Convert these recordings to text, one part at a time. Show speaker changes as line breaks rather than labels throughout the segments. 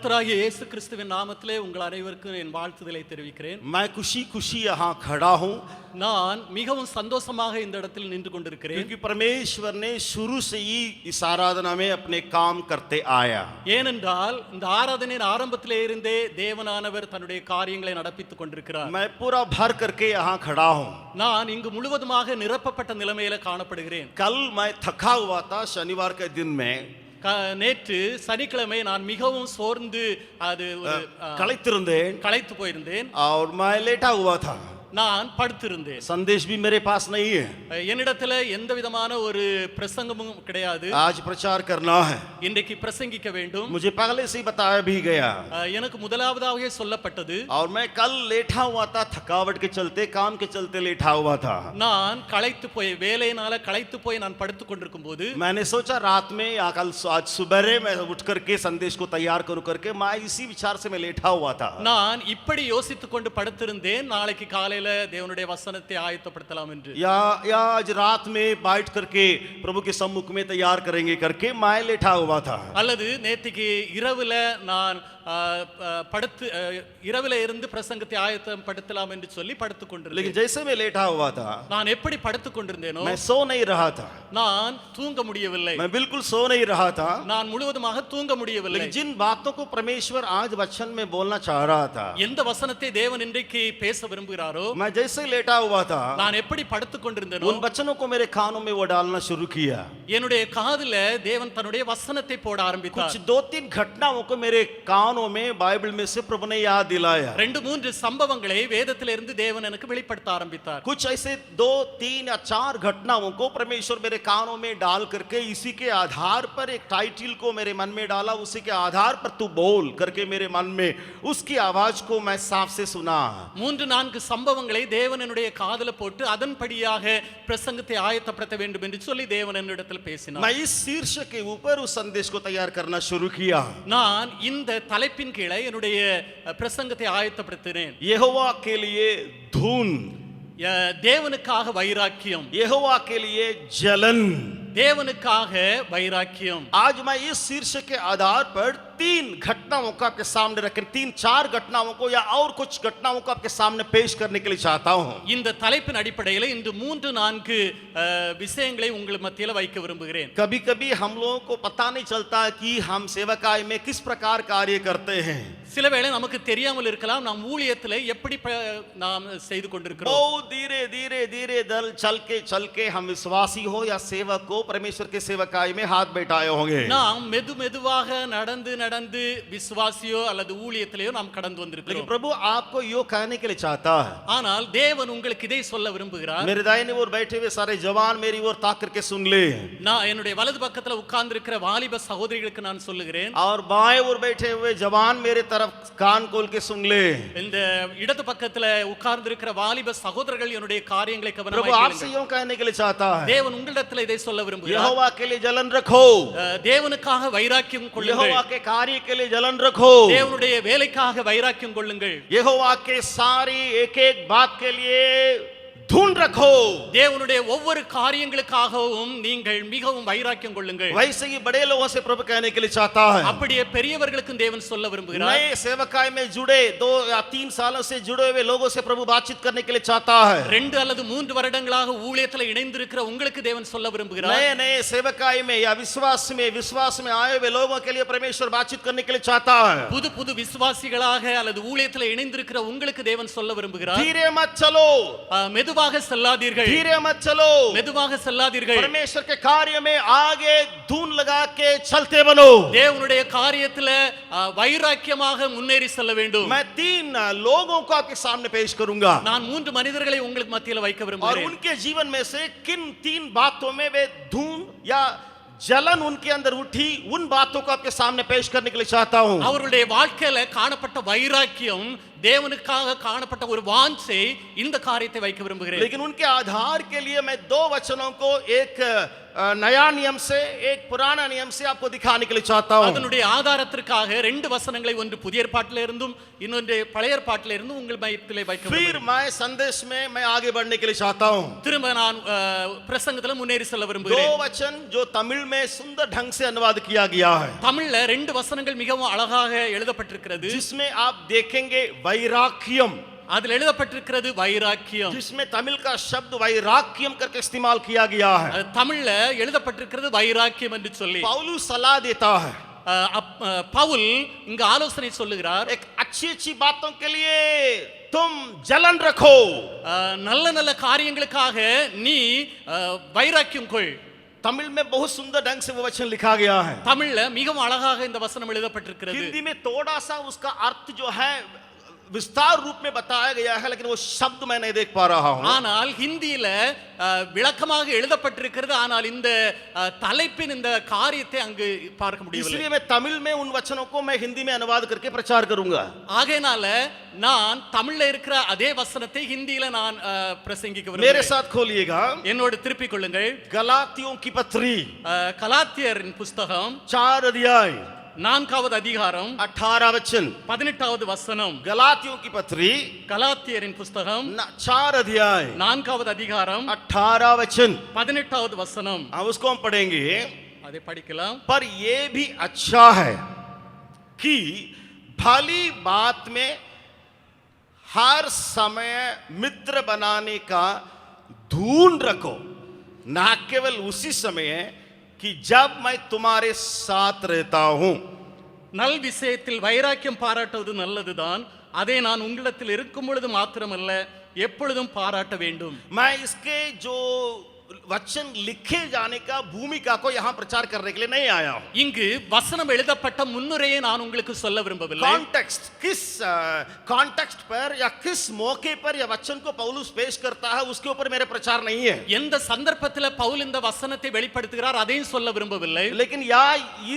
கர்த்தராகிய இயேசு கிறிஸ்துவின் நாமத்திலே உங்கள் அனைவருக்கும் என் வாழ்த்துதலை தெரிவிக்கிறேன்.
मैं खुशी खुशी यहाँ खड़ा हूँ
நான் மிகவும் சந்தோஷமாக இந்த இடத்தில் நின்று கொண்டிருக்கிறேன்.
क्योंकि परमेश्वर ने शुरू से ही इस आराधना में अपने काम करते आया.
ஏனென்றால் இந்த ஆராதனையின் ஆரம்பத்திலே இருந்தே தேவனானவர் தன்னுடைய காரியங்களை நடப்பித்துக் கொண்டிருக்கிறார்.
मैं पूरा भर करके यहाँ खड़ा हूँ.
நான் இங்கு முழுவதுமாக நிரப்பப்பட்ட நிலைமையில காணப்படுகிறேன்.
कल मैं थका हुआ था शनिवार के दिन में.
நேற்று சனிக்கிழமை நான் மிகவும் சோர்ந்து களைத்து போயிருந்தேன்.
और मैं लेटा हुआ था.
நான் படுத்திருந்தேன்.
संदेश भी मेरे पास नहीं है.
என்னிடத்துல எந்த விதமான ஒரு பிரசங்கமும் கிடையாது.
आज प्रचार करना है.
இன்றைக்கு பிரசங்கிக்க வேண்டும்.
मुझे पहले से ही बताया भी गया.
எனக்கு முதலாவதாகவே சொல்லப்பட்டது.
और मैं कल लेटा हुआ था, थकावट के चलते, काम के चलते लेटा हुआ था.
நான் களைத்து போய் வேலையினால களைத்து போய் நான் படுத்துக் கொண்டிருக்கும்போது
मैंने सोचा रात में या कल आज सुबह मैं उठ करके संदेश को तैयार करूं करके मैं इसी विचार से मैं लेटा हुआ था.
நான் இப்படி யோசித்துக் கொண்டு படுத்திருந்தேன், நாளைக்கு காலையில தேவனுடைய வசனத்தை ஆயத்தப்படுத்தலாம் என்று.
या आज रात में बैठ करके प्रभु के सम्मुख में तैयार करेंगे करके मैं लेटा हुआ था.
அல்லது நேத்திக்கு இரவுல நான் படுத்து இரவுல இருந்து பிரசங்கத்தை ஆயத்தப்படுத்தலாம் என்று சொல்லி படுத்துக் கொண்டிருந்தேன்.
लेकिन जैसे मैं लेटा हुआ था,
நான் எப்படி படுத்துக் கொண்டிருந்தேனோ
मैं सो नहीं रहा था.
நான் தூங்க முடியவில்லை.
मैं बिल्कुल सो नहीं रहा था.
நான் முழுவதுமாக தூங்க முடியவில்லை.
लेकिन जिन बातों को परमेश्वर आज वचन में बोलना चाह रहा था,
எந்த வசனத்தை தேவன் இன்றைக்கு பேச விரும்புகிறாரோ,
मैं जैसे लेटा हुआ था,
நான் எப்படி படுத்துக் கொண்டிருந்தேனோ
उन वचनों को मेरे कानों में वो डालना शुरू किया.
என்னுடைய காதுல தேவன் தன்னுடைய வசனத்தை போட ஆரம்பித்தார்.
कुछ 2-3 घटनाओं को मेरे कानों में बाइबल में से प्रभु ने याद दिलाया.
2-3 சம்பவங்களை வேதத்திலிருந்து தேவன் எனக்கு வெளிப்படுத்த ஆரம்பித்தார்.
कुछ ऐसे 2-3 या 4 घटनाओं को परमेश्वर मेरे कानों में डाल करके इसी के आधार पर एक टाइटल को मेरे मन में डाला. उसी के आधार पर तू बोल करके मेरे मन में उसकी आवाज को मैं साफ से सुना.
3-4 சம்பவங்களை தேவன் என்னுடைய காதுல போட்டு அதன்படியாக பிரசங்கத்தை ஆயத்தப்படுத்த வேண்டும் என்று சொல்லி தேவன் என்னிடத்தில் பேசினார்.
मैं इस शीर्षक के ऊपर उस संदेश को तैयार करना शुरू किया.
நான் இந்த தலைப்பின் கீழே என்னுடைய பிரசங்கத்தை ஆயத்தப்படுத்தினேன்.
यहोवा के लिए धून,
தேவனுக்காக வைராக்கியம்,
यहोवा के लिए जलन,
தேவனுக்காக வைராக்கியம்.
आज मैं इस शीर्षक के आधार पर 3 घटनाओं को आपके सामने रखें, 3-4 घटनाओं को या और कुछ घटनाओं को आपके सामने पेश करने के लिए चाहता हूं.
இந்த தலைப்பின் அடிப்படையில் இந்த 3-4 விஷயங்களை உங்கள் மத்தியில் வைக்க விரும்புகிறேன்.
कभी-कभी हम लोगों को पता नहीं चलता कि हम सेवकाई में किस प्रकार कार्य करते हैं.
சில வேளை நமக்கு தெரியாமல் இருக்கலாம் நாம் ஊழியத்திலே எப்படி நாம் செய்து கொண்டிருக்கிறோம்.
बहुत धीरे दल चल के हम विश्वासी हो या सेवक हो परमेश्वर के सेवकाई में हाथ बैठाए होंगे.
நாம் மெதுவாக நடந்து விசுவாசியோ அல்லது ஊழியத்திலேயோ நாம் கடந்து வந்திருக்கிறோம்.
लेकिन प्रभु आपको यो कहने के लिए चाहता है.
ஆனால் தேவன் உங்களுக்கு இதை சொல்ல விரும்புகிறார்.
मेरे दाहिने ओर बैठे हुए सारे जवान मेरी ओर ताक करके सुन ले.
நான் என்னுடைய வலது பக்கத்துல உட்கார்ந்து இருக்கிற வாலிப சகோதரிகளுக்கு நான் சொல்லுகிறேன்.
और बाएं ओर बैठे हुए जवान मेरे तरफ कान खोल के सुन ले.
இந்த இடது பக்கத்துல உட்கார்ந்து இருக்கிற வாலிப சகோதரர்கள் என்னுடைய காரியங்களை கவனமாய்
प्रभु आपसे यूं कहने के लिए चाहता है.
தேவன் உங்களிடத்தில் இதை சொல்ல விரும்புகிறார்.
यहोवा के लिए जलन रखो.
தேவனுக்காக வைராக்கியம் கொள்ளுங்கள்.
यहोवा के कार्य के लिए जलन रखो.
தேவனுடைய வேலைக்காக வைராக்கியம் கொள்ளுங்கள்.
यहोवा के सारी एक बात के लिए धून रखो.
தேவனுடைய ஒவ்வொரு காரியங்களுக்காகவும் நீங்கள் மிகவும் வைராக்கியம் கொள்ளுங்கள்.
वैसे ही बड़े लोगों से प्रभु कहने के लिए चाहता है.
அப்படியே பெரியவர்களுக்கும் தேவன் சொல்ல விரும்புகிறார்.
नए सेवकाई में जुड़े 2 या 3 सालों से जुड़े हुए लोगों से प्रभु बातचीत करने के लिए चाहता है.
2 அல்லது 3 வருடங்களாக ஊழியத்தில் இணைந்திருக்கிற உங்களுக்கு தேவன் சொல்ல விரும்புகிறார்.
नए सेवकाई में या विश्वास में आए हुए लोगों के लिए परमेश्वर बातचीत करने के लिए चाहता है.
புது விசுவாசிகளாக அல்லது ஊழியத்தில் இணைந்திருக்கிற உங்களுக்கு தேவன் சொல்ல விரும்புகிறார்.
धीरे मत चलो.
மெதுவாக செல்லாதீர்கள்.
धीरे मत चलो.
மெதுவாக செல்லாதீர்கள்.
परमेश्वर के कार्य में आगे धून लगा के चलते बनो.
தேவனுடைய காரியத்துல வைராக்கியமாக முன்னேறி செல்ல வேண்டும்.
मैं 3 लोगों को आपके सामने पेश करूंगा.
நான் 3 மனிதர்களை உங்களுக்கு மத்தியில் வைக்க
और
விரும்புகிறேன்.
उनके जीवन में से किन 3 बातों में वे धून या जलन उनके अंदर उठी, उन बातों को आपके सामने पेश करने के लिए चाहता हूं.
அவருடைய வாழ்க்கையில காணப்பட்ட வைராக்கியம், தேவனுக்காக காணப்பட்ட ஒரு வாஞ்சை, இந்த காரியத்தை வைக்க விரும்புகிறேன்.
लेकिन उनके आधार के लिए मैं 2 वचनों को एक नया नियम से एक पुराना नियम से आपको दिखाने के लिए चाहता हूं।
அதனுடைய ஆதாரத்திற்காக ரெண்டு வசனங்களை ஒன்று புதிய ஏற்பாட்டிலே இருந்தும் இன்னொன்று பழைய ஏற்பாட்டிலே இருந்தும் உங்கள் மையத்திலே வைக்க
फिर मैं संदेश में मैं आगे बढ़ने के लिए चाहता हूं।
திரும்ப நான் பிரசங்கத்துல முன்னேறி செல்ல
दो
விரும்புகிறேன்।
वचन जो तमिल में सुंदर ढंग से अनुवाद किया गया है,
தமிழ்ல ரெண்டு வசனங்கள் மிகவும் அழகாக எழுதப்பட்டிருக்கிறது।
जिसमें आप देखेंगे वैराग्यम,
அதில் எழுதப்பட்டிருக்கிறது வைராக்கியம்।
जिसमें तमिल का शब्द वैराग्यम करके इस्तेमाल किया गया है।
அது தமிழ்ல எழுதப்பட்டிருக்கிறது வைராக்கியம் என்று சொல்லி
पौलुस सलाह देता है
பவுல் இங்க ஆலோசனை சொல்லுகிறார்।
एक अच्छी अच्छी बातों के लिए तुम जलन रखो,
நல்ல நல்ல காரியங்களுக்காக நீ வைராக்கியம் கொள்।
तमिल में बहुत सुंदर ढंग से वो वचन लिखा गया है।
தமிழ்ல மிகவும் அழகாக இந்த வசனம் எழுதப்பட்டிருக்கிறது।
हिंदी में थोड़ा सा उसका अर्थ जो है विस्तार रूप में बताया गया है, लेकिन वो शब्द मैं नहीं देख पा रहा हूं।
ஆனால் ஹிந்தியில விளக்கமாக எழுதப்பட்டிருக்கிறது, ஆனால் இந்த தலைப்பின் இந்த காரியத்தை அங்கு பார்க்க முடியவில்லை।
इसलिए मैं तमिल में उन वचनों को मैं हिंदी में अनुवाद करके प्रचार करूंगा।
ஆகையால நான் தமிழ்ல இருக்கிற அதே வசனத்தை ஹிந்தியில நான் பிரசங்கிக்க
मेरे
விரும்புகிறேன்।
साथ खोलिएगा
என்னோடு திருப்பிக் கொள்ளுங்கள்।
गलातियों की पत्री
கலாத்தியரின் புஸ்தகம்
4 अध्याय
4வது அதிகாரம்
18 वचन।
18வது வசனம்।
गलातियों की पत्री
கலாத்தியரின் புஸ்தகம்
4 अध्याय
4வது அதிகாரம்
18 वचन।
18வது வசனம்।
अब उसको हम पढ़ेंगे।
அதை படிக்கலாம்।
पर ये भी अच्छा है कि भली बात में हर समय मित्र बनाने का ढूंढ रखो, ना केवल उसी समय कि जब मैं तुम्हारे साथ रहता हूं।
நல் விஷயத்தில் வைராக்கியம் பாராட்டுவது நல்லதுதான், அதை நான் உங்களிடத்தில் இருக்கும் பொழுது மாத்திரமல்ல எப்பொழுதும் பாராட்ட வேண்டும்।
मैं इसके जो वचन लिखे जाने का भूमिका को यहां प्रचार करने के लिए नहीं आया हूं।
இங்கு வசனம் எழுதப்பட்ட முன்னுரையை நான் உங்களுக்கு சொல்ல விரும்பவில்லை।
कॉन्टेक्स्ट, किस कॉन्टेक्स्ट पर या किस मौके पर यह वचन को पौलुस पेश करता है उसके ऊपर मेरे प्रचार नहीं है।
எந்த சந்தர்ப்பத்தில் பவுல் இந்த வசனத்தை வெளிப்படுத்துகிறார் அதையும் சொல்ல விரும்பவில்லை।
लेकिन या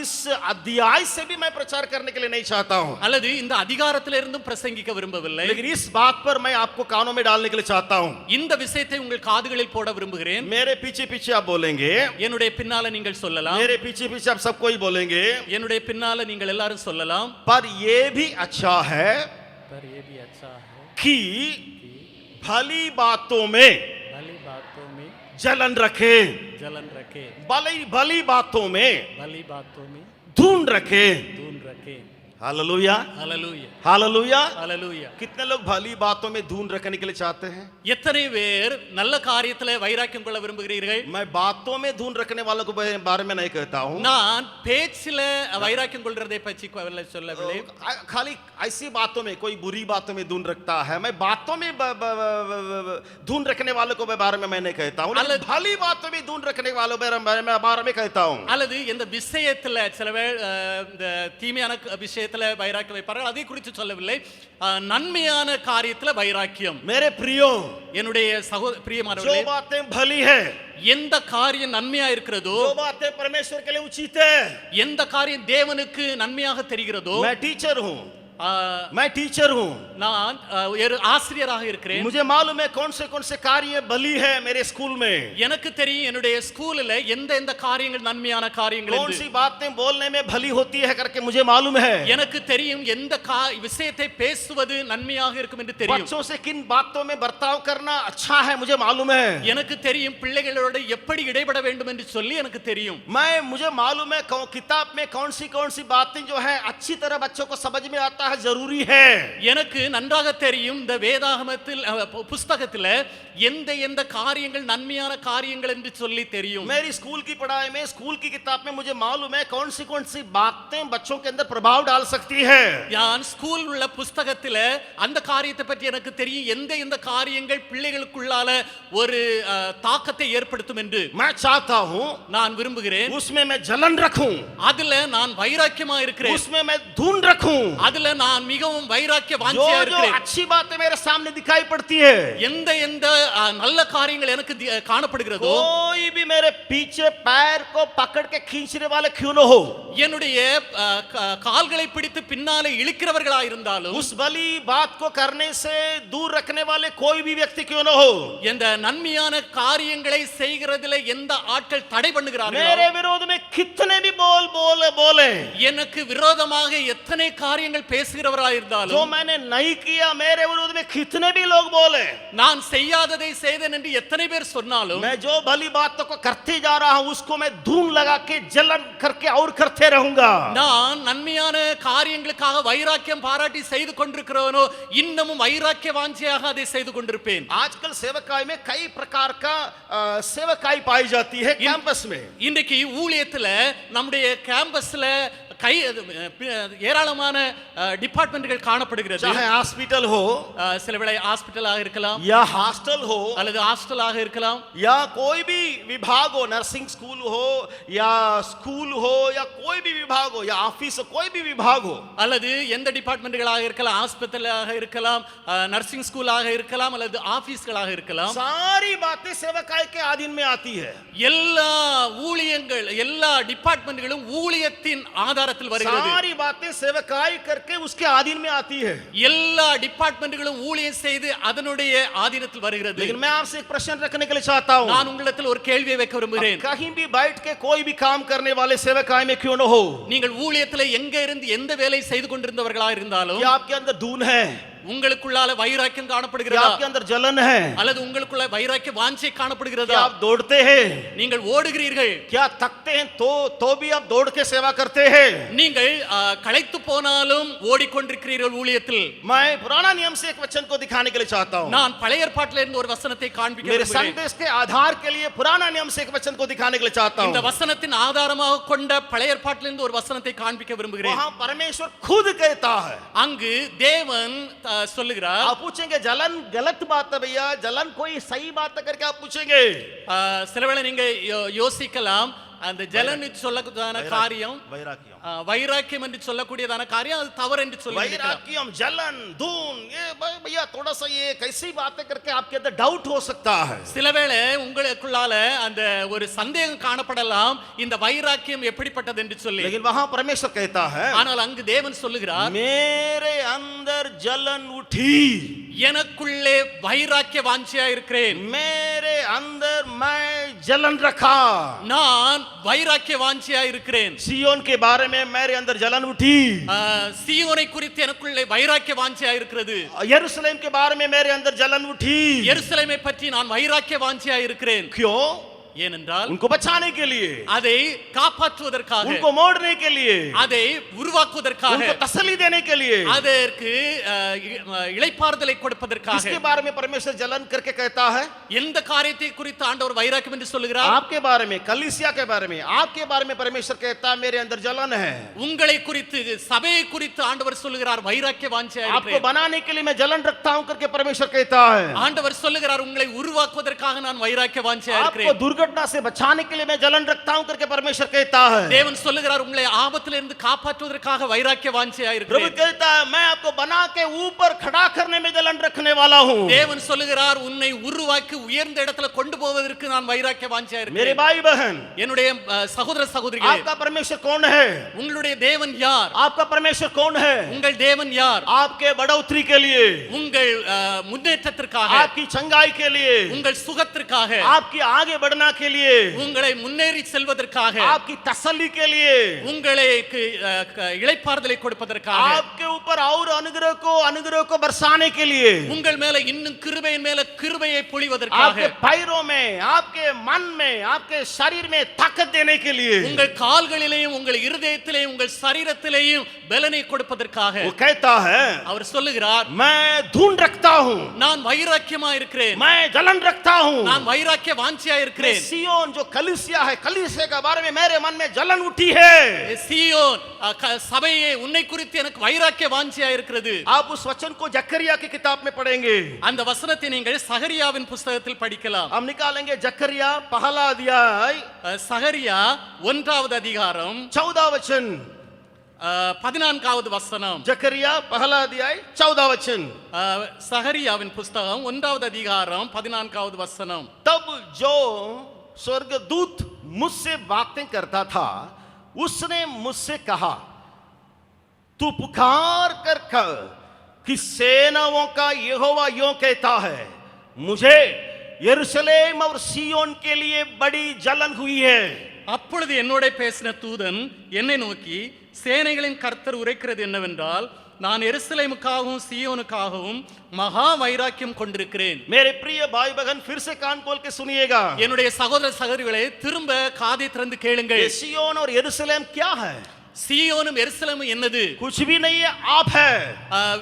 इस अध्याय से भी मैं प्रचार करने के लिए नहीं चाहता हूं।
அல்லது இந்த அதிகாரத்திலிருந்தும் பிரசங்கிக்க விரும்பவில்லை।
लेकिन इस बात पर मैं आपको कानों में डालने के लिए चाहता हूं।
இந்த விஷயத்தை உங்கள் காதுகளில் போட விரும்புகிறேன்।
मेरे पीछे पीछे आप बोलेंगे,
என்னுடைய பின்னால நீங்கள் சொல்லலாம்।
मेरे पीछे पीछे आप सबको ही बोलेंगे,
என்னுடைய பின்னால நீங்கள் எல்லாரும் சொல்லலாம்।
पर ये भी अच्छा है
पर ये भी अच्छा है
कि भली बातों में
भली बातों में
जलन रखे,
जलन रखे,
भली बातों में
भली बातों में
धून रखे।
धून रखे।
Hallelujah,
hallelujah,
hallelujah.
हालेलुया।
कितने लोग भली बातों में धून रखने के लिए चाहते हैं?
எத்தனை பேர் நல்ல காரியத்துல வைராக்கியம் கொள்ள விரும்புகிறீர்கள்?
मैं बातों में धून रखने वालों को बारे में नहीं कहता हूं।
நான் பேச்சில வைராக்கியம் கொள்றதை பற்றி சொல்லவில்லை।
खाली ऐसी बातों में, कोई बुरी बातों में धून रखता है, मैं बातों में धून रखने वालों को बारे में मैं नहीं कहता हूं, लेकिन भली बातों में धून रखने वालों के बारे में कहता हूं।
அல்லது இந்த விஷயத்துல சில பேர் இந்த தீமையான விஷயத்துல வைராக்கியம் வைப்பார்கள், அதை குறித்து சொல்லவில்லை। நன்மையான காரியத்துல வைராக்கியம்।
मेरे प्रियो,
என்னுடைய பிரியமானவர்களே,
जो बातें भली है,
எந்த காரியம் நன்மையா இருக்கிறதோ,
जो बातें परमेश्वर के लिए उचित है,
எந்த காரியம் தேவனுக்கு நன்மையாக தெரிகிறதோ।
मैं टीचर हूं, मैं टीचर हूं,
நான் ஒரு ஆசிரியராக இருக்கிறேன்।
मुझे मालूम है कौन से कार्य भली है मेरे स्कूल में।
எனக்கு தெரியும் என்னுடைய ஸ்கூல்ல எந்த காரியங்கள் நன்மையான காரியங்கள்
कौन सी बातें बोलने में भली होती है करके मुझे मालूम है।
எனக்கு தெரியும் எந்த விஷயத்தை பேசுவது நன்மையாக இருக்கும் என்று தெரியும்।
बच्चों से किन बातों में बर्ताव करना अच्छा है मुझे मालूम है।
எனக்கு தெரியும் பிள்ளைகளோடு எப்படி இடைபட வேண்டும் என்று சொல்லி எனக்கு தெரியும்।
मुझे मालूम है किताब में कौन सी बातें जो है अच्छी तरह बच्चों को समझ में आता है, जरूरी है।
எனக்கு நன்றாக தெரியும் இந்த வேதாகமத்தில் புத்தகத்தில் எந்த காரியங்கள் நன்மையான காரியங்கள் என்று சொல்லி தெரியும்।
मेरी स्कूल की पढ़ाई में, स्कूल की किताब में मुझे मालूम है कौन सी बातें बच्चों के अंदर प्रभाव डाल सकती है।
நான் ஸ்கூல் உள்ள புத்தகத்தில் அந்த காரியத்தை பற்றி எனக்கு தெரியும் எந்த காரியங்கள் பிள்ளைகளுக்குள்ளால ஒரு தாக்கத்தை ஏற்படுத்தும் என்று।
मैं चाहता हूं,
நான் விரும்புகிறேன்
उसमें मैं जलन रखूं,
அதுல நான் வைராக்கியமா இருக்கிறேன்,
उसमें मैं धून रखूं,
அதுல நான் மிகவும் வைராக்கிய
जो
வாஞ்சியா
जो
இருக்கிறேன்.
अच्छी बातें मेरे सामने दिखाई पड़ती है,
எந்த எந்த நல்ல காரியங்கள் எனக்கு காணப்படுகிறதோ,
कोई भी मेरे पीछे पैर को पकड़ के खींचने वाले क्यों न हो,
என்னுடைய கால்களை பிடித்து பின்னாலே இழுக்கிறவர்களா இருந்தாலும்,
उस भली बात को करने से दूर रखने वाले कोई भी व्यक्ति क्यों न हो,
இந்த நன்மையான காரியங்களை செய்கிறதிலே எந்த ஆட்கள் தடை பண்ணுகிறார்களோ,
मेरे विरोध में कितने भी बोले
எனக்கு விரோதமாக எத்தனை காரியங்கள் பேசுகிறவர்களா
जो
இருந்தாலும்,
मैंने नहीं किया मेरे विरोध में कितने भी लोग बोले,
நான் செய்யாததை செய்தேன் என்று எத்தனை பேர் சொன்னாலும்,
मैं जो भली बातों को करते जा रहा हूं उसको मैं धून लगा के जलन करके और करते रहूंगा.
நான் நன்மையான காரியங்களுக்காக வைராக்கியம் பாராட்டி செய்து கொண்டிருக்கிறவனோ இன்னமும் வைராக்கிய வாஞ்சியாக அதை செய்து கொண்டிருப்பேன்.
आजकल सेवकाई में कई प्रकार का सेवकाई पाई जाती है कैंपस में.
இன்றைக்கு ஊழியத்துல நம்முடைய கேம்பஸ்ல ஏராளமான டிபார்ட்மெண்ட்கள் காணப்படுகிறது.
चाहे हॉस्पिटल हो,
சில வேளை ஹாஸ்பிடலாக இருக்கலாம்,
या हॉस्टल हो,
அல்லது ஹாஸ்டலாக இருக்கலாம்,
या कोई भी विभाग हो, नर्सिंग स्कूल हो या स्कूल हो या कोई भी विभाग हो या ऑफिस हो, कोई भी विभाग हो,
அல்லது எந்த டிபார்ட்மெண்ட்களாக இருக்கலாம், ஹாஸ்பிடலாக இருக்கலாம், நர்சிங் ஸ்கூலாக இருக்கலாம், அல்லது ஆபீஸ்களாக இருக்கலாம்,
सारी बातें सेवकाई के अधीन में आती है.
எல்லா ஊழியங்கள் எல்லா டிபார்ட்மெண்ட்களும் ஊழியத்தின் ஆதாரத்தில் வருகிறது.
सारी बातें सेवकाई करके उसके अधीन में आती है.
எல்லா டிபார்ட்மெண்ட்களும் ஊழியம் செய்து அதனுடைய ஆதீனத்தில் வருகிறது.
लेकिन मैं आपसे एक प्रश्न रखने के लिए चाहता हूं,
நான் உங்களிடத்தில் ஒரு கேள்வியை வைக்க விரும்புகிறேன்.
कहीं भी बैठ के कोई भी काम करने वाले सेवकाई में क्यों न हो,
நீங்கள் ஊழியத்தில் எங்க இருந்து எந்த வேலை செய்து கொண்டிருந்தவர்களா இருந்தாலும்,
क्या आपके अंदर धून है,
உங்களுக்குள்ளால வைராக்கியம்
क्या
காணப்படுகிறதா,
आपके अंदर जलन है,
அல்லது உங்களுக்குள்ள வைராக்கிய வாஞ்சை
क्या
காணப்படுகிறதா,
आप दौड़ते हैं,
நீங்கள் ஓடுகிறீர்கள்,
क्या थकते हैं तो भी आप दौड़ के सेवा करते हैं.
நீங்கள் களைத்து போனாலும் ஓடிக்கொண்டிருக்கிறீர்கள் ஊழியத்தில்.
मैं पुराना नियम से एक वचन को दिखाने के लिए चाहता हूं.
நான் பழைய ஏற்பாட்டில இருந்து ஒரு வசனத்தை காண்பிக்க
मेरे
விரும்புகிறேன்.
संदेश के आधार के लिए पुराना नियम से एक वचन को दिखाने के लिए चाहता
இந்த
हूं.
வசனத்தின் ஆதாரமாக கொண்ட பழைய ஏற்பாட்டில இருந்து ஒரு வசனத்தை காண்பிக்க விரும்புகிறேன்.
वहां परमेश्वर खुद कहता है.
அங்கு தேவன் சொல்லுகிறார்.
आप पूछेंगे जलन गलत बात है भैया, जलन कोई सही बात है करके आप पूछेंगे.
சிலவேளை நீங்க யோசிக்கலாம், அந்த ஜலன் சொல்லக்கூடியதான காரியம்
वैराग्य,
வைராக்கியம் என்று சொல்லக்கூடியதான காரியம் அது தவறு என்று சொல்லி
वैराग्यम जलन धून ये भैया थोड़ा सा ये कैसी बातें करके आपके अंदर डाउट हो सकता है.
சிலவேளை உங்களுக்குள்ளால அந்த ஒரு சந்தேகம் காணப்படலாம், இந்த வைராக்கியம் எப்படிப்பட்டது என்று சொல்லி.
लेकिन वहां परमेश्वर कहता है,
ஆனால் அங்கு தேவன் சொல்லுகிறார்,
मेरे अंदर जलन उठी,
எனக்குள்ளே வைராக்கிய வாஞ்சியா இருக்கிறேன்,
मेरे अंदर मैं जलन रखा.
நான் வைராக்கிய வாஞ்சியா இருக்கிறேன்.
सियोन के बारे में मेरे अंदर जलन उठी,
சீயோனை குறித்து எனக்குள்ளே வைராக்கிய வாஞ்சியா இருக்கிறது.
यरूशलेम के बारे में मेरे अंदर जलन उठी.
எருசலேமை பற்றி நான் வைராக்கிய வாஞ்சியா இருக்கிறேன்.
क्यों?
ஏனென்றால்
उनको बचाने के लिए,
அதை காப்பாற்றுவதற்காக,
उनको मोड़ने के लिए,
அதை உருவாக்குவதற்காக,
उनको तसल्ली देने के लिए,
அதற்கு இளைப்பாறுதலை கொடுப்பதற்காக.
किसके बारे में परमेश्वर जलन करके कहता है?
எந்த காரியத்தை குறித்து ஆண்டவர் வைராக்கியம் என்று சொல்லுகிறார்?
आपके बारे में, कलीसिया के बारे में, आपके बारे में परमेश्वर कहता है मेरे अंदर जलन है.
உங்களை குறித்து, சபையை குறித்து ஆண்டவர் சொல்லுகிறார் வைராக்கிய வாஞ்சியா
आपको
இருக்கிறேன்.
बनाने के लिए मैं जलन रखता हूं करके परमेश्वर कहता है.
ஆண்டவர் சொல்லுகிறார் உங்களை உருவாக்குவதற்காக நான் வைராக்கிய வாஞ்சியா
आपको
இருக்கிறேன்.
दुर्घटना से बचाने के लिए मैं जलन रखता हूं करके परमेश्वर कहता है.
தேவன் சொல்லுகிறார் உங்களை ஆபத்திலிருந்து காப்பாற்றுவதற்காக வைராக்கிய வாஞ்சியா
प्रभु
இருக்கிறேன்.
कहता है मैं आपको बना के ऊपर खड़ा करने में जलन रखने वाला हूं.
தேவன் சொல்லுகிறார் உன்னை உருவாக்கி உயர்ந்த இடத்துல கொண்டு போவதற்கு நான் வைராக்கிய வாஞ்சியா
मेरे
இருக்கிறேன்.
भाई बहन,
என்னுடைய சகோதர சகோதரிகளே,
आपका परमेश्वर कौन है?
உங்களுடைய தேவன் யார்?
आपका परमेश्वर कौन है?
உங்கள் தேவன் யார்?
आपके बढ़ोतरी के लिए,
உங்கள் முன்னேற்றத்திற்காக,
आपकी चंगाई के लिए,
உங்கள் சுகத்திற்காக,
आपकी आगे बढ़ना के लिए,
உங்களை முன்னேறி செல்வதற்காக,
आपकी तसल्ली के लिए,
உங்களுக்கு இளைப்பாறுதலை கொடுப்பதற்காக,
आपके ऊपर और अनुग्रह को बरसाने के लिए,
உங்கள் மேல இன்னும் கிருபையின் மேல கிருபையை பொழிவதற்காக,
आपके पैरों में, आपके मन में, आपके शरीर में ताकत देने के लिए.
உங்கள் கால்களிலேயும் உங்கள் இருதயத்திலேயும் உங்கள் சரீரத்திலேயும் பலனை கொடுப்பதற்காக.
वो कहता है
அவர் சொல்லுகிறார்
मैं धून रखता हूं,
நான் வைராக்கியமா இருக்கிறேன்,
मैं जलन रखता हूं.
நான் வைராக்கிய வாஞ்சியா இருக்கிறேன்.
सियोन जो कलीसिया है, कलीसिया के बारे में मेरे मन में जलन उठी है.
சீயோன் சபையே உன்னை குறித்து எனக்கு வைராக்கிய வாஞ்சியா இருக்கிறது.
आप उस वचन को जकरिया की किताब में पढ़ेंगे.
அந்த வசனத்தை நீங்கள் சகரியாவின் புத்தகத்தில் படிக்கலாம்.
हम निकालेंगे जकरिया पहला अध्याय
சகரியா 1வது அதிகாரம்
14 वचन.
14வது வசனம்.
जकरिया पहला अध्याय 14 वचन.
சகரியாவின் புஸ்தகம் 1வது அதிகாரம் 14வது வசனம்.
तब जो स्वर्गदूत मुझसे बातें करता था उसने मुझसे कहा, तू पुकार कर कह कि सेनाओं का यहोवा यों कहता है, मुझे यरूशलेम और सियोन के लिए बड़ी जलन हुई है.
அப்பொழுது என்னோட பேசின தூதன் என்னை நோக்கி, சேனைகளின் கர்த்தர் உரைக்கிறது என்னவென்றால், நான் எருசலேமுக்காகவும் சீயோனுக்காகவும் மகா வைராக்கியம் கொண்டிருக்கிறேன்.
मेरे प्रिय भाई बहन फिर से कान खोल के सुनिएगा.
என்னுடைய சகோதர சகோதரிகளே, திரும்ப காதை திறந்து கேளுங்கள்.
ये सियोन और यरूशलेम क्या है?
சீயோனும் எருசலேமும் என்னது?
कुछ भी नहीं है, आप है.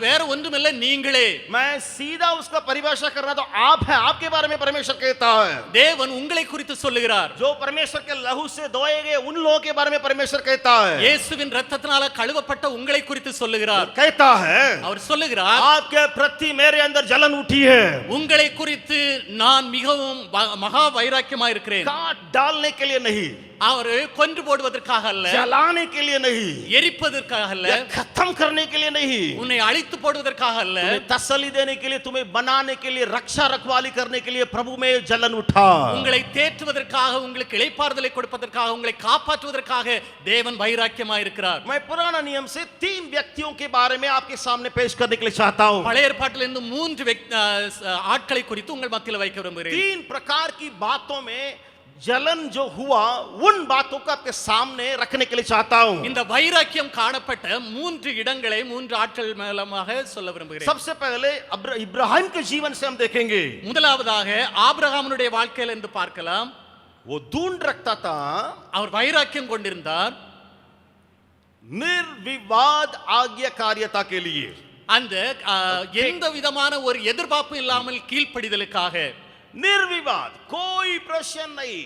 வேற ஒன்றுமில்லை, நீங்களே.
मैं सीधा उसका परिभाषा कर रहा तो आप है. आपके बारे में परमेश्वर कहता है.
தேவன் உங்களை குறித்து சொல்லுகிறார்.
जो परमेश्वर के लहू से धोए गए उन लोगों के बारे में परमेश्वर कहता है.
இயேசுவின் இரத்தத்தினால கழுவப்பட்ட உங்களை குறித்து சொல்லுகிறார்.
कहता है,
அவர் சொல்லுகிறார்,
आपके प्रति मेरे अंदर जलन उठी है.
உங்களை குறித்து நான் மிகவும் மகா வைராக்கியமா இருக்கிறேன்.
काट डालने के लिए नहीं,
அவர் கொன்று போடுவதற்காக அல்ல,
जलाने के लिए नहीं,
எரிப்பதற்காக அல்ல,
खत्म करने के लिए नहीं,
உன்னை அழித்து போடுவதற்காக அல்ல,
तुम्हें तसल्ली देने के लिए, तुम्हें बनाने के लिए, रक्षा रखवाली करने के लिए प्रभु में जलन उठा.
உங்களை தேற்றுவதற்காக, உங்களுக்கு இளைப்பாறுதலை கொடுப்பதற்காக, உங்களை காப்பாற்றுவதற்காக தேவன் வைராக்கியமா இருக்கிறார்.
मैं पुराना नियम से 3 व्यक्तियों के बारे में आपके सामने पेश करने के लिए चाहता हूं.
பழைய ஏற்பாட்டிலிருந்து 3 ஆட்களை குறித்து உங்கள் மத்தியில் வைக்க விரும்புகிறேன்.
3 प्रकार की बातों में जलन जो हुआ उन बातों को आपके सामने रखने के लिए चाहता हूं.
இந்த வைராக்கியம் காணப்பட்ட 3 இடங்களை 3 ஆட்கள் மூலமாக சொல்ல விரும்புகிறேன்.
सबसे पहले इब्राहिम के जीवन से हम देखेंगे.
முதலாவதாக ஆபிரகாமுடைய வாழ்க்கையில் என்று பார்க்கலாம்.
वो ढूंढ रखता था,
அவர் வைராக்கியம் கொண்டிருந்தார்
निर्विवाद आज्ञाकारिता के लिए.
அந்த எந்த விதமான ஒரு எதிர்பார்ப்பும் இல்லாமல் கீழ்ப்படிதலுக்காக.
निर्विवाद, कोई प्रश्न नहीं,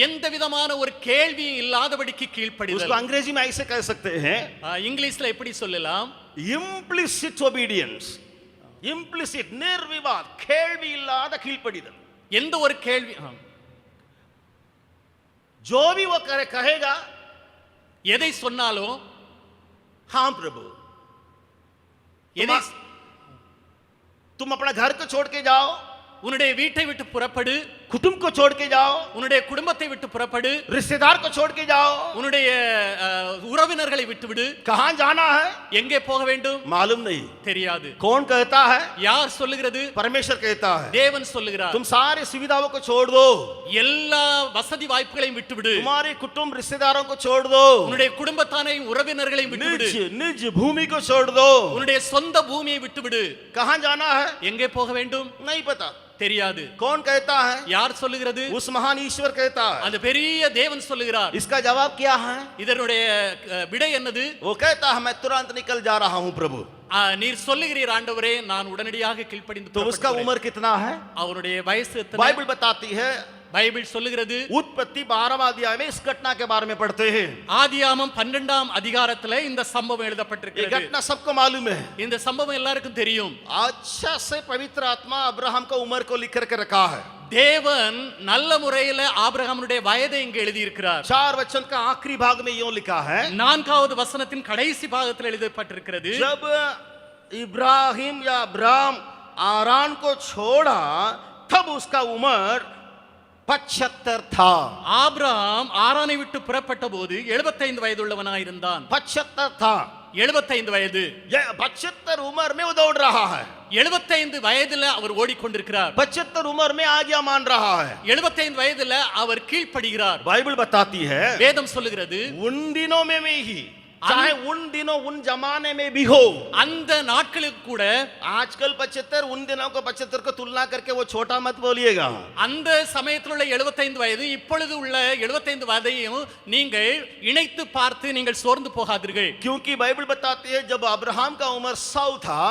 எந்த விதமான ஒரு கேள்வியும் இல்லாதபடிக்கு கீழ்ப்படிதல்.
उसको अंग्रेजी में ऐसे कह सकते हैं,
இங்கிலீஷ்ல எப்படி சொல்லலாம்?
implicit obedience. implicit, निर्विवाद, கேள்வி இல்லாத கீழ்ப்படிதல்.
எந்த ஒரு கேள்வி,
जो भी वो कहेगा,
எதை சொன்னாலும்
हाँ प्रभु,
எதை
तुम अपना घर को छोड़ के जाओ,
உன்னுடைய வீட்டை விட்டு புறப்படு,
कुटुंब को छोड़ के जाओ,
உன்னுடைய குடும்பத்தை விட்டு புறப்படு,
रिश्तेदार को छोड़ के जाओ,
உன்னுடைய உறவினர்களை விட்டுவிடு.
कहां जाना है
எங்கே போக வேண்டும்
मालूम नहीं.
தெரியாது.
कौन कहता है?
யார் சொல்லுகிறது?
परमेश्वर कहता है.
தேவன் சொல்லுகிறார்.
तुम सारे सुविधाओं को छोड़ दो,
எல்லா வசதி வாய்ப்புகளையும் விட்டுவிடு.
तुम्हारे कुटुंब रिश्तेदारों को छोड़ दो,
உன்னுடைய குடும்பத்தாரையும் உறவினர்களையும் விட்டுவிடு.
निज भूमि को छोड़ दो,
உன்னுடைய சொந்த பூமியை விட்டுவிடு.
कहां जाना है
எங்கே போக வேண்டும்
नहीं पता.
தெரியாது.
कौन कहता है?
யார் சொல்லுகிறது?
उस महान ईश्वर कहता है.
அந்த பெரிய தேவன் சொல்லுகிறார்.
इसका जवाब क्या है?
இதனுடைய விடை என்னது?
वो कहता है, मैं तुरंत निकल जा रहा हूं प्रभु.
நீர் சொல்லுகிறீர் ஆண்டவரே, நான் உடனடியாக கீழ்ப்படிந்து.
तो उसका उम्र कितना है?
அவருடைய வயசு எத்தனை?
बाइबल बताती है,
பைபிள் சொல்லுகிறது.
उत्पत्ति 12वां अध्याय में इस घटना के बारे में पढ़ते हैं.
ஆதியாகமம் 12ஆம் அதிகாரத்துல இந்த சம்பவம்
ये
எழுதப்பட்டிருக்கிறது.
घटना सबको मालूम है.
இந்த சம்பவம் எல்லாருக்கும் தெரியும்.
अच्छा से पवित्र आत्मा अब्राहम का उम्र को लिख करके रखा है.
தேவன் நல்ல முறையில ஆபிரகாமுடைய வயதை இங்கு எழுதி இருக்கிறார்.
4 वचन का आखिरी भाग में यूं लिखा है,
4வது வசனத்தின் கடைசி பாகத்தில் எழுதப்பட்டிருக்கிறது.
जब इब्राहिम या अब्राम आरान को छोड़ा तब उसका उम्र 75 था.
ஆபிரகாம் ஆரானை விட்டு புறப்பட்ட போது 75 வயதுள்ளவனாய் இருந்தான்.
75 था.
75 வயது.
ये 75 उम्र में वो दौड़ रहा है.
75 வயதுல அவர் ஓடிக்கொண்டிருக்கிறார்.
75 उम्र में आज्ञा मान रहा है.
75 वयதுல அவர் கீழ்ப்படிகிறார்.
बाइबल बताती है,
வேதம் சொல்லுகிறது,
उन दिनों में ही, चाहे उन दिनों उन जमाने में भी हो,
அந்த நாட்களுக்கு கூட,
आजकल 75, उन दिनों को 75 को तुलना करके वो छोटा मत बोलिएगा.
அந்த சமயத்தில் உள்ள 75 வயது இப்பொழுது உள்ள 75 வயதையும் நீங்கள் இணைத்து பார்த்து நீங்கள் சோர்ந்து போகாதீர்கள்.
क्योंकि बाइबल बताती है, जब अब्राहम का उम्र 100 था,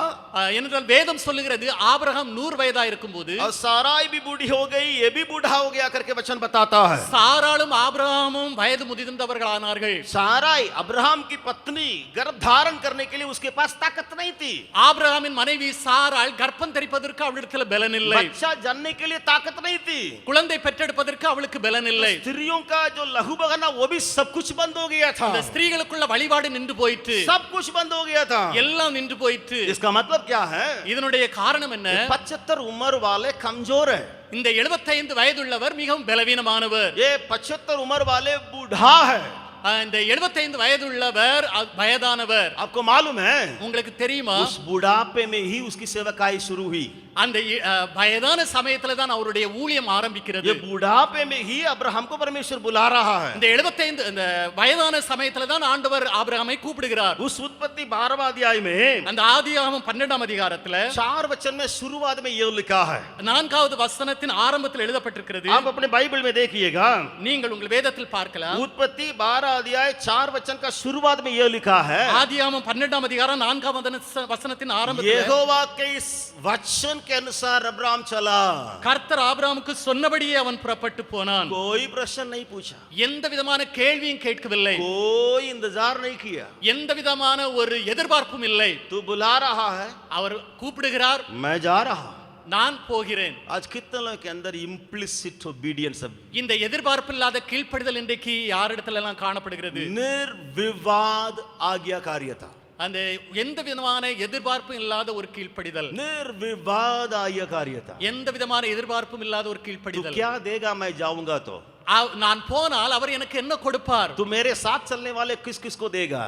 ஏனென்றால் வேதம் சொல்லுகிறது ஆபிரகாம் 100 வயதா இருக்கும்போது,
और साराई भी बूढ़ी हो गई, ये भी बूढ़ा हो गया करके वचन बताता है.
சாராளும் ஆபிரகாமும் வயது முதிர்ந்தவர்களானார்கள்.
साराई अब्राहम की की पत्नी गर्भ धारण करने के लिए उसके पास ताकत नहीं थी,
ஆபிரகாமின் மனைவி சாராள் கர்ப்பம் தரிப்பதற்கு அவளிடத்தில் பலன் இல்லை,
बच्चा जनने के लिए ताकत नहीं थी,
குழந்தை பெற்றெடுப்பதற்கு அவளுக்கு பலன் இல்லை.
स्त्रियों का जो लहू बगाना वो भी सब कुछ बंद हो गया था,
இந்த ஸ்திரீகளுக்குள்ள வழிபாடு நின்று போயிற்று,
सब कुछ बंद हो गया था।
எல்லாம் நின்று போயிற்று.
इसका मतलब क्या है?
இதனுடைய காரணம் என்ன?
75 उम्र वाले कमजोर है,
இந்த 75 வயதுள்ளவர் மிகவும் பலவீனமானவர்.
ये 75 उम्र वाले बूढ़ा है।
இந்த 75 வயதுள்ளவர் வயதானவர்.
आपको मालूम है
உங்களுக்கு தெரியுமா?
उस बुढ़ापे में ही उसकी सेवकाई शुरू हुई।
அந்த வயதான சமயத்துல தான் அவருடைய ஊழியம் ஆரம்பிக்கிறது.
ये बुढ़ापे में ही अब्राहम को परमेश्वर बुला रहा है।
இந்த 75 இந்த வயதான சமயத்துல தான் ஆண்டவர் ஆபிரகாமை கூப்பிடுகிறார்.
उस उत्पत्ति 12वां अध्याय में
அந்த ஆதியாகமம் 12ஆம் அதிகாரத்துல
4 वचन में शुरुआत में ये लिखा है,
4வது வசனத்தின் ஆரம்பத்தில் எழுதப்பட்டிருக்கிறது.
आप अपने बाइबल में देखिएगा,
நீங்கள் உங்கள் வேதத்தில் பார்க்கலாம்.
उत्पत्ति 12 अध्याय 4 वचन का शुरुआत में ये लिखा है,
ஆதியாகமம் 12ஆம் அதிகாரம் 4வது வசனத்தின் ஆரம்பத்தில்
यहोवा के इस वचन के अनुसार अब्राहम चला,
கர்த்தர் ஆபிரகாமுக்கு சொன்னபடியே அவன் புறப்பட்டு போனான்.
कोई प्रश्न नहीं पूछा,
எந்த விதமான கேள்வியும் கேட்கவில்லை,
कोई इंतजार नहीं किया,
எந்த விதமான ஒரு எதிர்பார்ப்பும் இல்லை.
तू बुला रहा है,
அவர் கூப்பிடுகிறார்,
मैं जा रहा।
நான் போகிறேன்.
आज कितने लोगों के अंदर इम्प्लिसिट ओबीडियंस है,
இந்த எதிர்பார்ப்பு இல்லாத கீழ்ப்படிதல் இன்றைக்கு யாரிடத்துல எல்லாம் காணப்படுகிறது?
निर्विवाद आज्ञाकारियता,
அந்த எந்த விதமான எதிர்பார்ப்பும் இல்லாத ஒரு கீழ்ப்படிதல்,
निर्विवाद आज्ञाकारियता।
எந்த விதமான எதிர்பார்ப்பும் இல்லாத ஒரு
तू
கீழ்ப்படிதல்.
क्या देगा मैं जाऊंगा तो?
நான் போனால் அவர் எனக்கு என்ன கொடுப்பார்?
तू मेरे साथ चलने वाले किस किस को देगा?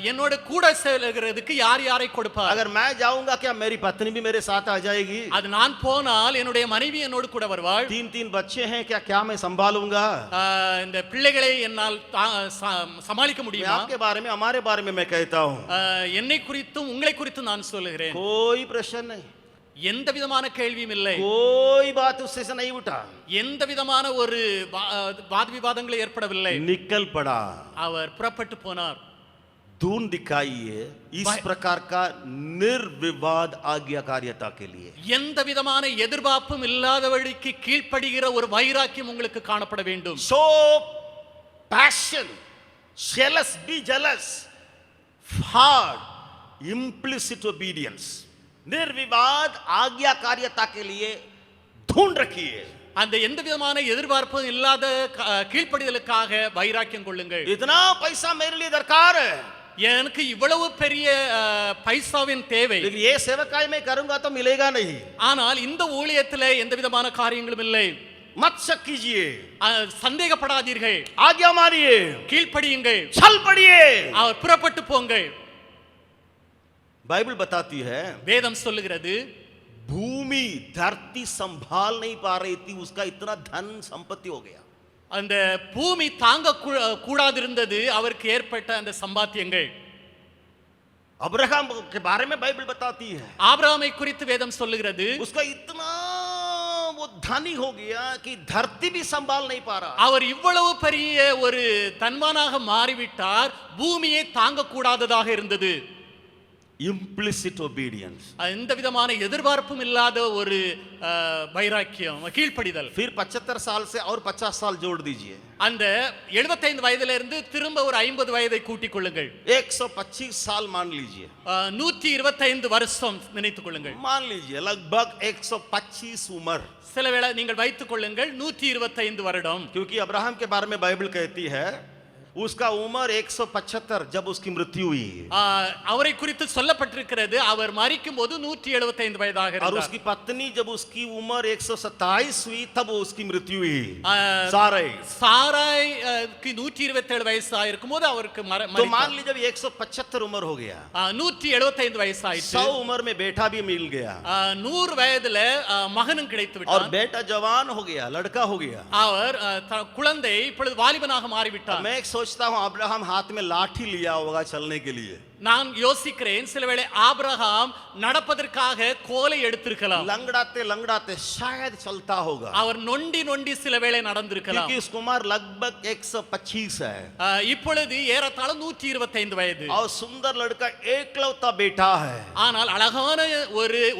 என்னோட கூட செல்கிறதுக்கு யார் யாரை கொடுப்பார்?
अगर मैं जाऊंगा क्या मेरी पत्नी भी मेरे साथ आ जाएगी?
அது நான் போனால் என்னுடைய மனைவி என்னோடு கூட வருவாள்.
3 बच्चे हैं क्या, क्या मैं संभालूंगा?
இந்த பிள்ளைகளை என்னால் சமாளிக்க
मैं
முடியுமா?
आपके बारे में हमारे बारे में मैं कहता हूँ,
என்னை குறித்தும் உங்களை குறித்தும் நான் சொல்லுகிறேன்.
कोई प्रश्न नहीं,
எந்த விதமான கேள்வியும் இல்லை,
कोई बात उससे से नहीं उठा,
எந்த விதமான ஒரு வாத விவாதங்கள் ஏற்படவில்லை.
निकल पड़ा।
அவர் புறப்பட்டு போனார்.
दून दिखाइए इस प्रकार का निर्विवाद आज्ञाकारियता के लिए।
எந்த விதமான எதிர்பார்ப்பும் இல்லாதவழிக்கு கீழ்ப்படுகிற ஒரு வைராக்கியம் உங்களுக்கு காணப்பட வேண்டும்.
So passion, jealous, be jealous, hard, implicit obedience, निर्विवाद आज्ञाकारियता के लिए ढूंढ रखिए।
அந்த எந்த விதமான எதிர்பார்ப்பும் இல்லாத கீழ்ப்படிதலுக்காக வைராக்கியம் கொள்ளுங்கள்.
इतना पैसा मेरे लिए दरकार है,
எனக்கு இவ்வளவு பெரிய பைசாவின் தேவை,
लेकिन ये सेवकाई में करूंगा तो मिलेगा नहीं।
ஆனால் இந்த ஊழியத்தில் எந்த விதமான காரியங்களும் இல்லை.
मत शक कीजिए,
சந்தேகப்படாதீர்கள்,
आज्ञा मानिए,
கீழ்ப்படியுங்கள்,
चल पड़िए।
அவர் புறப்பட்டு போங்கள்.
बाइबल बताती है
வேதம் சொல்லுகிறது,
भूमि धरती संभाल नहीं पा रही थी, उसका इतना धन संपत्ति हो गया।
அந்த பூமி தாங்க கூடாதிருந்தது அவருக்கு ஏற்பட்ட அந்த சம்பாத்தியங்கள்.
अब्राहम के बारे में बाइबल बताती है,
ஆபிரகாமை குறித்து வேதம் சொல்லுகிறது,
उसका इतना वो धनी हो गया कि धरती भी संभाल नहीं पा रहा।
அவர் இவ்வளவு பெரிய ஒரு தன்மானாக மாறிவிட்டார், பூமியை தாங்க கூடாததாக இருந்தது.
implicit obedience,
எந்த விதமான எதிர்பார்ப்பும் இல்லாத ஒரு வைராக்கியம், கீழ்ப்படிதல்.
फिर 75 साल से और 50 साल जोड़ दीजिए,
அந்த 75 வயதிலிருந்து திரும்ப ஒரு 50 வயதை கூட்டிக் கொள்ளுங்கள்.
125 साल मान लीजिए,
125 வருஷம் நினைத்துக் கொள்ளுங்கள்.
मान लीजिए लगभग 125 उम्र,
சில வேளை நீங்கள் வைத்துக் கொள்ளுங்கள் 125 வருடம்.
क्योंकि अब्राहम के बारे में बाइबल कहती है उसका उम्र 175 जब उसकी मृत्यु हुई,
அவரை குறித்து சொல்லப்பட்டிருக்கிறது அவர் மரிக்கும் போது 175 வயதாக
और
இருந்தார்.
उसकी पत्नी जब उसकी उम्र 127 हुई तब उसकी मृत्यु हुई। साराई
127 வயசா இருக்கும்போது அவருக்கு
तो मान लीजिए जब 175 उम्र हो गया,
175 வயசாயிற்று.
100 उम्र में बेटा भी मिल गया,
100 வயதுல மகனும் கிடைத்து
और
விட்டார்.
बेटा जवान हो गया, लड़का हो गया।
அவர் குழந்தை இப்பொழுது வாலிபனாக மாறிவிட்டார்.
मैं सोचता हूँ अब्राहम हाथ में लाठी लिया होगा चलने के लिए,
நான் யோசிக்கிறேன் சிலவேளை ஆபிரகாம் நடப்பதற்காக கோலை எடுத்திருக்கலாம்.
लंगड़ाते लंगड़ाते शायद चलता होगा,
அவர் நொண்டி நொண்டி சிலவேளை நடந்திருக்கலாம்.
क्योंकि उसकी उम्र लगभग 125 है
இப்பொழுது ஏறத்தாழ 125 வயது.
और सुंदर लड़का एकलौता बेटा है,
ஆனால் அழகான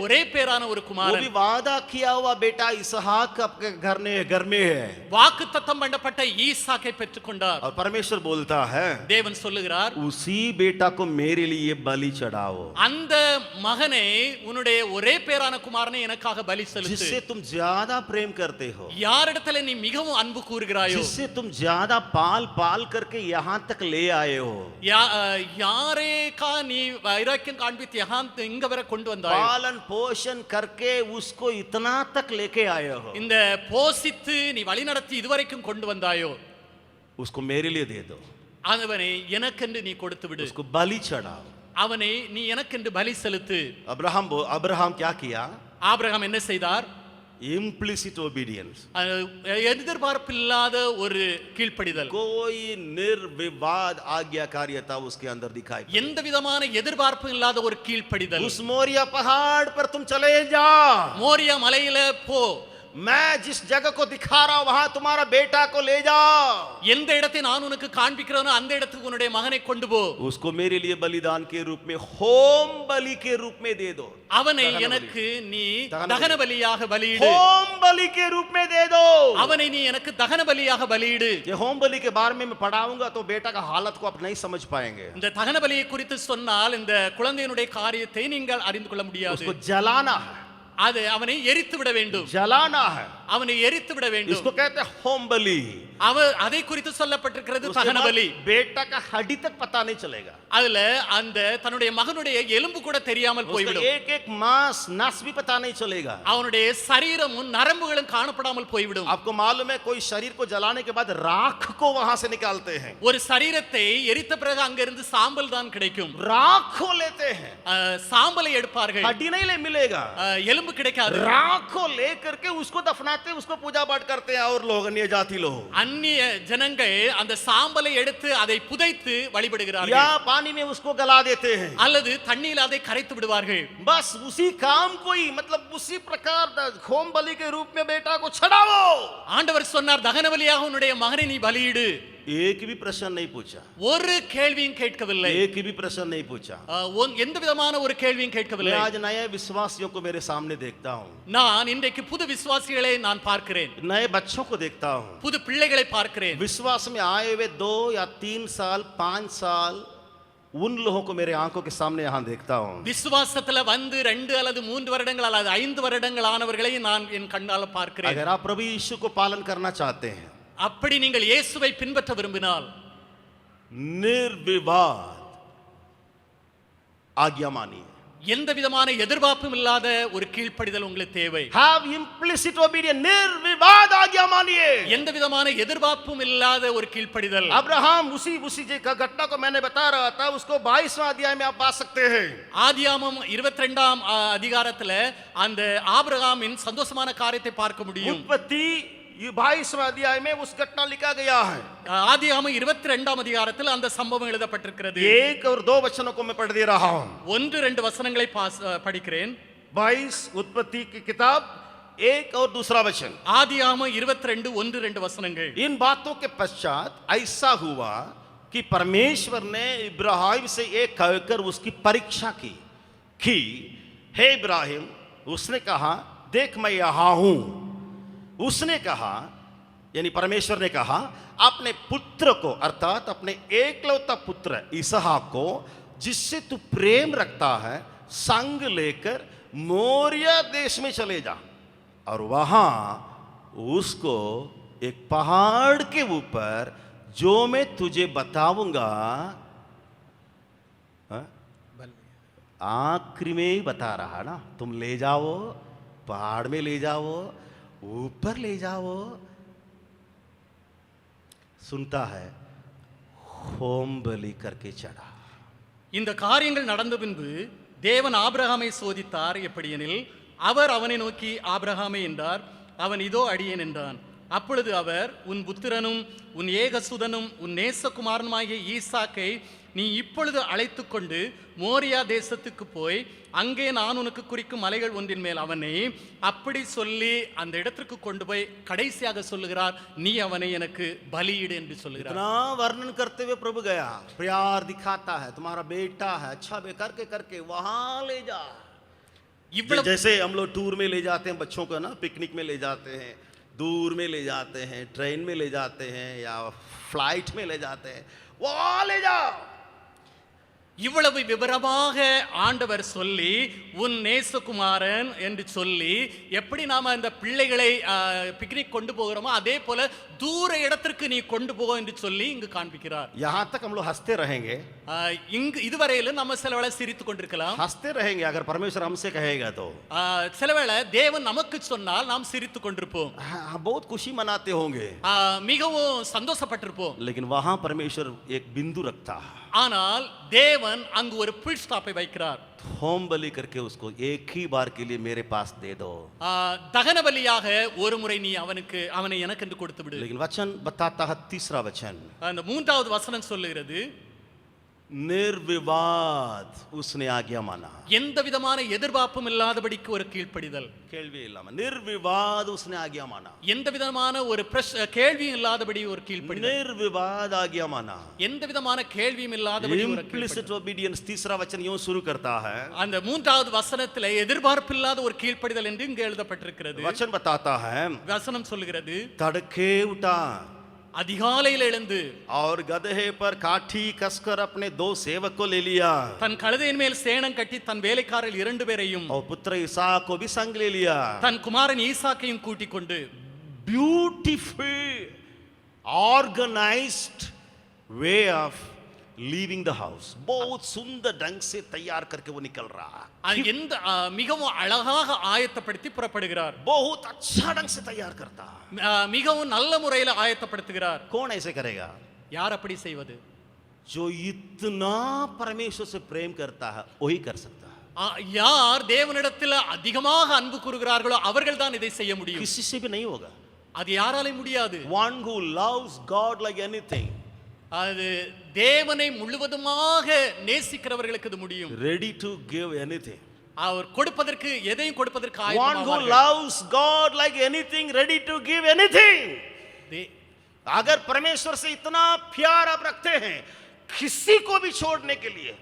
ஒரே பேரான ஒரு
वो भी
குமாரன்,
वादा किया हुआ बेटा इसहाक आपके घर में है।
வாக்குத்தத்தம் பண்ணப்பட்ட ஈசாக்கை பெற்றுக்கொண்டார்.
और परमेश्वर बोलता है
தேவன் சொல்லுகிறார்,
उसी बेटा को मेरे लिए बलि चढ़ाओ,
அந்த மகனை உன்னுடைய ஒரே பேரான குமாரனை எனக்காக பலி செலுத்து.
जिससे तुम ज्यादा प्रेम करते हो,
யாரிடத்துல நீ மிகவும் அன்பு கூறுகிறாயோ,
जिससे तुम ज्यादा पाल पाल करके यहाँ तक ले आए हो,
யாரேக்கா நீ வைராக்கியம் காண்பித்து இங்க வரை கொண்டு வந்தாயோ,
पालन पोषण करके उसको इतना तक लेके आए हो,
இந்த போஷித்து நீ வழிநடத்தி இதுவரைக்கும் கொண்டு வந்தாயோ,
उसको मेरे लिए दे दो,
அவனை எனக்கென்று நீ கொடுத்து விடு.
उसको बलि चढ़ाओ।
அவனை நீ எனக்கென்று பலி செலுத்து.
अब्राहम क्या किया?
ஆபிரகாம் என்ன செய்தார்?
इम्प्लिसिट ओबीडियंस,
எதிர்பார்ப்பில்லாத ஒரு கீழ்ப்படிதல்.
कोई निर्विवाद आज्ञाकारिता उसके अंदर दिखाई।
எந்த விதமான எதிர்பார்ப்பு இல்லாத ஒரு கீழ்ப்படிதல்.
उस मोरिया पहाड़ पर तुम चले जाओ,
மோரியா மலையில போ,
मैं जिस जगह को दिखा रहा हूं वहां तुम्हारा बेटा को ले जाओ,
எந்த இடத்தை நான் உனக்கு காண்பிக்கிறேனோ அந்த இடத்துக்கு உன்னுடைய மகனை கொண்டு போ.
उसको मेरे लिए बलिदान के रूप में होम बलि के रूप में दे दो,
அவனை எனக்கு நீ தகன பலியாக பலியிடு,
होम बलि के रूप में दे दो,
அவனை நீ எனக்கு தகன பலியாக பலியிடு.
ये होम बलि के बारे में मैं पढ़ाऊंगा तो बेटा का हालत को आप नहीं समझ पाएंगे।
இந்த தகன பலியை குறித்து சொன்னால் இந்த குழந்தையினுடைய காரியத்தை நீங்கள் அறிந்து கொள்ள முடியாது.
उसको जलाना है,
அது அவனை எரித்து விட வேண்டும்,
जलाना है,
அவனை எரித்து விட வேண்டும்.
इसको कहते हैं होम बलि।
அதை குறித்து சொல்லப்பட்டிருக்கிறது
उसके
தகன
बाद
பலி.
बेटा का हड्डी तक पता नहीं चलेगा,
அதுல அந்த தன்னுடைய மகனுடைய எலும்பு கூட தெரியாமல்
उसका
போய்விடும்,
एक एक मांस नस भी पता नहीं चलेगा।
அவனுடைய சரீரமும் நரம்புகளும் காணப்படாமல் போய்விடும்.
आपको मालूम है कोई शरीर को जलाने के बाद राख को वहां से निकालते हैं,
ஒரு சரீரத்தை எரித்த பிறகு அங்கிருந்து சாம்பல் தான் கிடைக்கும்,
राख को लेते हैं,
சாம்பலை எடுப்பார்கள்,
हड्डी नहीं ले मिलेगा,
எலும்பு கிடைக்காது.
राख को लेकर के उसको दफनाते हैं, उसको पूजा पाठ करते हैं और लोग अन्य जाति लोग,
அந்நிய ஜனங்கள் அந்த சாம்பலை எடுத்து அதை புதைத்து வழிபடுகிறார்கள்,
या पानी में उसको गला देते हैं,
அல்லது தண்ணீரில் அதை கரைத்து விடுவார்கள்.
बस उसी काम को ही मतलब उसी प्रकार होम बलि के रूप में बेटा को चढ़ाओ।
ஆண்டவர் சொன்னார், தகன பலியாக உன்னுடைய மகனை நீ பலியிடு.
एक भी प्रश्न नहीं पूछा,
ஒரு கேள்வியும் கேட்கவில்லை,
एक भी प्रश्न नहीं पूछा।
எந்த விதமான ஒரு கேள்வியும் கேட்கவில்லை.
मैं आज नए विश्वासियों को मेरे सामने देखता हूँ,
நான் இன்றைக்கு புது விசுவாசிகளை நான் பார்க்கிறேன்,
नए बच्चों को देखता हूँ,
புது பிள்ளைகளை பார்க்கிறேன்.
विश्वास में आए हुए 2 या 3 साल 5 साल उन लोगों को मेरे आंखों के सामने यहाँ देखता हूँ।
விசுவாசத்துல வந்து 2 அல்லது 3 வருடங்கள் அல்லது 5 வருடங்கள் ஆனவர்களை நான் என் கண்ணால பார்க்கிறேன்.
अगर आप प्रभु यीशु को पालन करना चाहते हैं,
அப்படி நீங்கள் இயேசுவை பின்பற்ற விரும்பினால்
निर्विवाद आज्ञा मानिए,
எந்த விதமான எதிர்பார்ப்பும் இல்லாத ஒரு கீழ்ப்படிதல் உங்களுக்கு தேவை.
have implicit obedience, निर्विवाद आज्ञा मानिए,
எந்த விதமான எதிர்பார்ப்பும் இல்லாத ஒரு கீழ்ப்படிதல்.
अब्राहम उसी घटना को मैंने बता रहा था, उसको 22वां अध्याय में आप पा सकते हैं।
ஆதியாகமம் 22ஆம் அதிகாரத்துல அந்த ஆபிரகாமின் சந்தோஷமான காரியத்தை பார்க்க முடியும்.
उत्पत्ति 22वां अध्याय में उस घटना लिखा गया है।
ஆதியாகமம் 22ஆம் அதிகாரத்தில் அந்த சம்பவம் எழுதப்பட்டிருக்கிறது.
1 और 2 वचनों को मैं पढ़ दे रहा हूं।
1-2 वचनங்களை படிக்கிறேன்.
22 उत्पत्ति की किताब 1 और दूसरा वचन।
ஆதியாகமம் 22:1-2 वचनங்கள்।
इन बातों के पश्चात ऐसा हुआ कि परमेश्वर ने इब्राहिम से एक कहकर उसकी परीक्षा की हे इब्राहिम, उसने कहा देख मैं यहां हूं। उसने कहा यानी परमेश्वर ने कहा अपने पुत्र को अर्थात अपने एकलौता पुत्र इसहाक को जिससे तू प्रेम रखता है संग लेकर मोरिया देश में चले जा और वहां उसको एक पहाड़ के ऊपर जो मैं तुझे बताऊंगा, आखिरी में ही बता रहा ना, तुम ले जाओ, पहाड़ में ले जाओ, ऊपर ले जाओ, सुनता है होम बलि करके चढ़ा।
இந்த காரியங்கள் நடந்த பின்பு தேவன் ஆபிரகாமை சோதித்தார். எப்படியெனில் அவர் அவனை நோக்கி ஆபிரகாமே என்றார். அவன் இதோ அடியேன் என்றான். அப்பொழுது அவர் உன் புத்திரனும் உன் ஏகசுதனும் உன் நேசகுமாரனுமாகிய ஈசாக்கை நீ இப்பொழுது அழைத்து கொண்டு மோரியா தேசத்துக்கு போய் அங்கே நான் உனக்கு குறிக்கும் மலைகள் ஒன்றின் மேல் அவனை அப்படி சொல்லி அந்த இடத்திற்கு கொண்டு போய் கடைசியாக சொல்லுகிறார், நீ அவனை எனக்கு பலியிடு என்று சொல்லுகிறார்.
इतना वर्णन करते हुए प्रभु गया, प्यार दिखाता है, तुम्हारा बेटा है, अच्छा बे करके करके वहां ले जा।
இவ்வளவு
जैसे हम लोग टूर में ले जाते हैं बच्चों को ना, पिकनिक में ले जाते हैं, दूर में ले जाते हैं, ट्रेन में ले जाते हैं या फ्लाइट में ले जाते हैं, वहां ले जाओ।
இவ்வளவு விவரமாக ஆண்டவர் சொல்லி உன் நேசகுமாரன் என்று சொல்லி எப்படி நாம இந்த பிள்ளைகளை பிக்னிக் கொண்டு போகிறோமோ அதே போல தூர இடத்திற்கு நீ கொண்டு போ என்று சொல்லி இங்கு காண்பிக்கிறார்.
यहाँ तक हम लोग हंसते रहेंगे,
இங்கு இதுவரையிலும் நம்ம சிலவேளை சிரித்து கொண்டிருக்கலாம்,
हंसते रहेंगे अगर परमेश्वर हमसे कहेगा तो।
சிலவேளை தேவன் நமக்கு சொன்னால் நாம் சிரித்து கொண்டிருப்போம்,
बहुत खुशी मनाते होंगे,
மிகவும் சந்தோஷப்பட்டிருப்போம்.
लेकिन वहां परमेश्वर एक बिंदु रखता है,
ஆனால் தேவன் அங்கு ஒரு புல் ஸ்டாப்பை வைக்கிறார்.
होम बलि करके उसको एक ही बार के लिए मेरे पास दे दो।
दहन बलिயாக ஒரு முறை நீ அவனை எனக்கு என்று கொடுத்து விடு.
लेकिन वचन बताता है, तीसरा वचन,
அந்த மூன்றாவது வசனம் சொல்லுகிறது,
निर्विवाद उसने आज्ञा माना,
எந்த விதமான எதிர்பார்ப்பும் இல்லாதபடிக்கு ஒரு கீழ்ப்படிதல்.
கேள்வி இல்லாம निर्विवाद उसने आज्ञा माना,
எந்த விதமான ஒரு கேள்வியும் இல்லாதபடி ஒரு கீழ்ப்படிதல்.
निर्विवाद आज्ञा माना,
எந்த விதமான கேள்வியும் இல்லாதபடி ஒரு
implicit obedience। तीसरा वचन यूं शुरू करता है,
அந்த மூன்றாவது வசனத்திலே எதிர்பார்ப்பில்லாத ஒரு கீழ்ப்படிதல் என்று இங்கு எழுதப்பட்டிருக்கிறது.
वचन बताता है,
வசனம் சொல்லுகிறது,
तड़के उठा
அதிகாலையில் எழுந்து
और गधे पर काठी कसकर अपने दो सेवक को ले लिया,
தன் கழுதையின் மேல் சேணம் கட்டி தன் வேலைக்காரர்கள் 2 பேரையும்
और पुत्र इसहाक को भी संग ले लिया।
தன் குமாரன் ஈசாக்கையும் கூட்டிக் கொண்டு
beautiful organised way of leaving the house, बहुत सुंदर ढंग से तैयार करके वो निकल रहा है,
எந்த மிகவும் அழகாக ஆயத்தப்படுத்தி புறப்படுகிறார்.
बहुत अच्छा ढंग से तैयार करता है।
மிகவும் நல்ல முறையில் ஆயத்தப்படுத்துகிறார்.
कौन ऐसे करेगा?
யார் அப்படி செய்வது?
जो इतना परमेश्वर से प्रेम करता है वही कर सकता है।
யார் தேவனிடத்தில் அதிகமாக அன்பு கூறுகிறார்களோ அவர்கள் தான் இதை செய்ய முடியும்,
किसी से भी नहीं होगा।
அது யாராலே முடியாது.
One who loves God like anything,
அது தேவனை முழுவதுமாக நேசிக்கிறவர்களுக்கு இது முடியும்.
ready to give anything,
அவர் கொடுப்பதற்கு எதையும் கொடுப்பதற்கு
one who
ஆயத்தமாவார்கள்.
loves God like anything, ready to give anything। अगर परमेश्वर से इतना प्यार आप रखते हैं, किसी को भी छोड़ने के लिए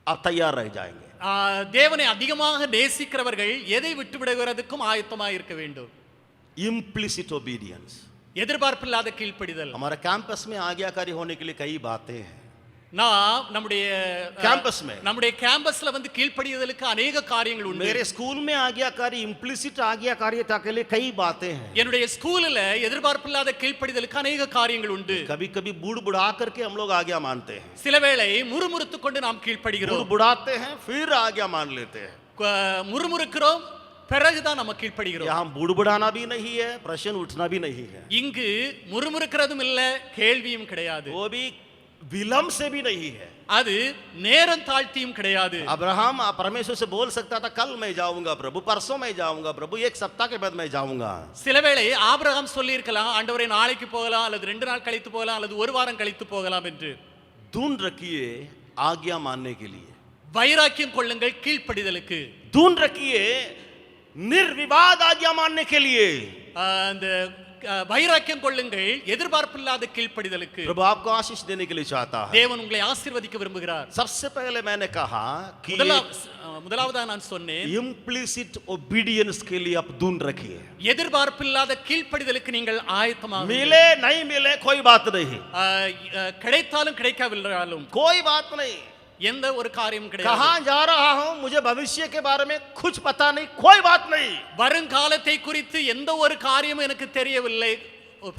आप तैयार रह जाएंगे।
தேவனை அதிகமாக நேசிக்கிறவர்கள் எதை விட்டு விடுகிறதுக்கும் ஆயத்தமாக இருக்க வேண்டும்.
implicit obedience,
எதிர்பார்ப்பில்லாத கீழ்ப்படிதல்.
हमारे कैंपस में आज्ञाकारी होने के लिए कई बातें हैं।
நான் நம்முடைய கேம்பஸ்ல வந்து கீழ்ப்படிதலுக்கு अनेक காரியங்கள் உண்டு.
मेरे स्कूल में आज्ञाकारी implicit आज्ञाकारिता के लिए कई बातें हैं।
என்னுடைய ஸ்கூல்ல எதிர்பார்ப்பில்லாத கீழ்ப்படிதலுக்கு अनेक காரியங்கள் உண்டு.
कभी-कभी बुड़बुड़ा करके हम लोग आज्ञा मानते हैं,
சிலவேளை முறுமுறுத்துக் கொண்டு நாம் கீழ்ப்படிகிறோம்,
बुड़बुड़ाते हैं फिर आज्ञा मान लेते हैं।
முறுமுறுக்கிறோம் பிறகுதான் நம்ம கீழ்ப்படிகிறோம்.
यहाँ बुड़बुड़ाना भी नहीं है, प्रश्न उठना भी नहीं है,
இங்கு முறுமுறுக்கிறதும் இல்ல கேள்வியும் கிடையாது,
वो भी विलंब से भी नहीं है,
அது நேரம் தாழ்த்தியும் கிடையாது.
अब्राहम परमेश्वर से बोल सकता था, कल मैं जाऊंगा प्रभु, परसों मैं जाऊंगा प्रभु, एक सप्ताह के बाद मैं जाऊंगा।
சிலவேளை ஆபிரகாம் சொல்லி இருக்கலாம், ஆண்டவரே நாளைக்கு போகலாம் அல்லது 2 நாள் கழித்து போகலாம் அல்லது 1 வாரம் கழித்து போகலாம் என்று.
धुन रखिए आज्ञा मानने के लिए,
வைராக்கியம் கொள்ளுங்கள் கீழ்ப்படிதலுக்கு.
धुन रखिए निर्विवाद आज्ञा मानने के लिए,
அந்த வைராக்கியம் கொள்ளுங்கள் எதிர்பார்ப்பில்லாத கீழ்ப்படிதலுக்கு.
प्रभु आपको आशीष देने के लिए चाहता है।
தேவன் உங்களை ஆசீர்வதிக்க விரும்புகிறார்.
सबसे पहले मैंने कहा कि
முதலாவதாக நான் சொன்னேன்,
implicit obedience के लिए आप धुन रखिए।
எதிர்பார்ப்பில்லாத கீழ்ப்படிதலுக்கு நீங்கள் ஆயத்தமாக.
मिले नहीं मिले कोई बात नहीं,
கிடைத்தாலும் கிடைக்காவிட்டாலும்
कोई बात नहीं,
எந்த ஒரு காரியம் கிடையாது.
कहां जा रहा हूं मुझे भविष्य के बारे में कुछ पता नहीं, कोई बात नहीं,
வருங்காலத்தை குறித்து எந்த ஒரு காரியமும் எனக்கு தெரியவில்லை,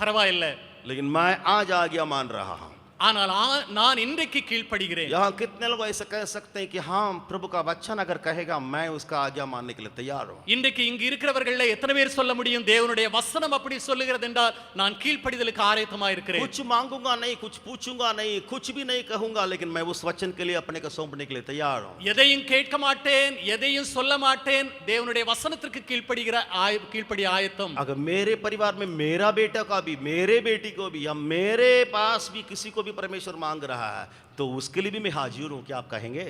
பரவாயில்லை,
लेकिन मैं आज आज्ञा मान रहा हूं।
ஆனால் நான் இன்றைக்கு கீழ்ப்படுகிறேன்.
यहाँ कितने लोग ऐसे कह सकते हैं कि हाँ प्रभु का वचन अगर कहेगा मैं उसका आज्ञा मानने के लिए तैयार हूं।
இன்றைக்கு இங்கு இருக்கிறவர்கள எத்தனை பேர் சொல்ல முடியும், தேவனுடைய வசனம் அப்படி சொல்லுகிறது என்றால் நான் கீழ்ப்படிதலுக்கு ஆயத்தமாக இருக்கிறேன்.
कुछ मांगूंगा नहीं, कुछ पूछूंगा नहीं, कुछ भी नहीं कहूंगा, लेकिन मैं उस वचन के लिए अपने को सौंपने के लिए तैयार हूं।
எதையும் கேட்க மாட்டேன், எதையும் சொல்ல மாட்டேன், தேவனுடைய வசனத்திற்கு கீழ்ப்படிய ஆயத்தம்.
अगर मेरे परिवार में मेरा बेटा का भी, मेरे बेटी को भी या मेरे पास भी किसी को भी भी परमेश्वर मांग रहा है तो उसके लिए भी मैं हाजिर हूं, क्या आप कहेंगे?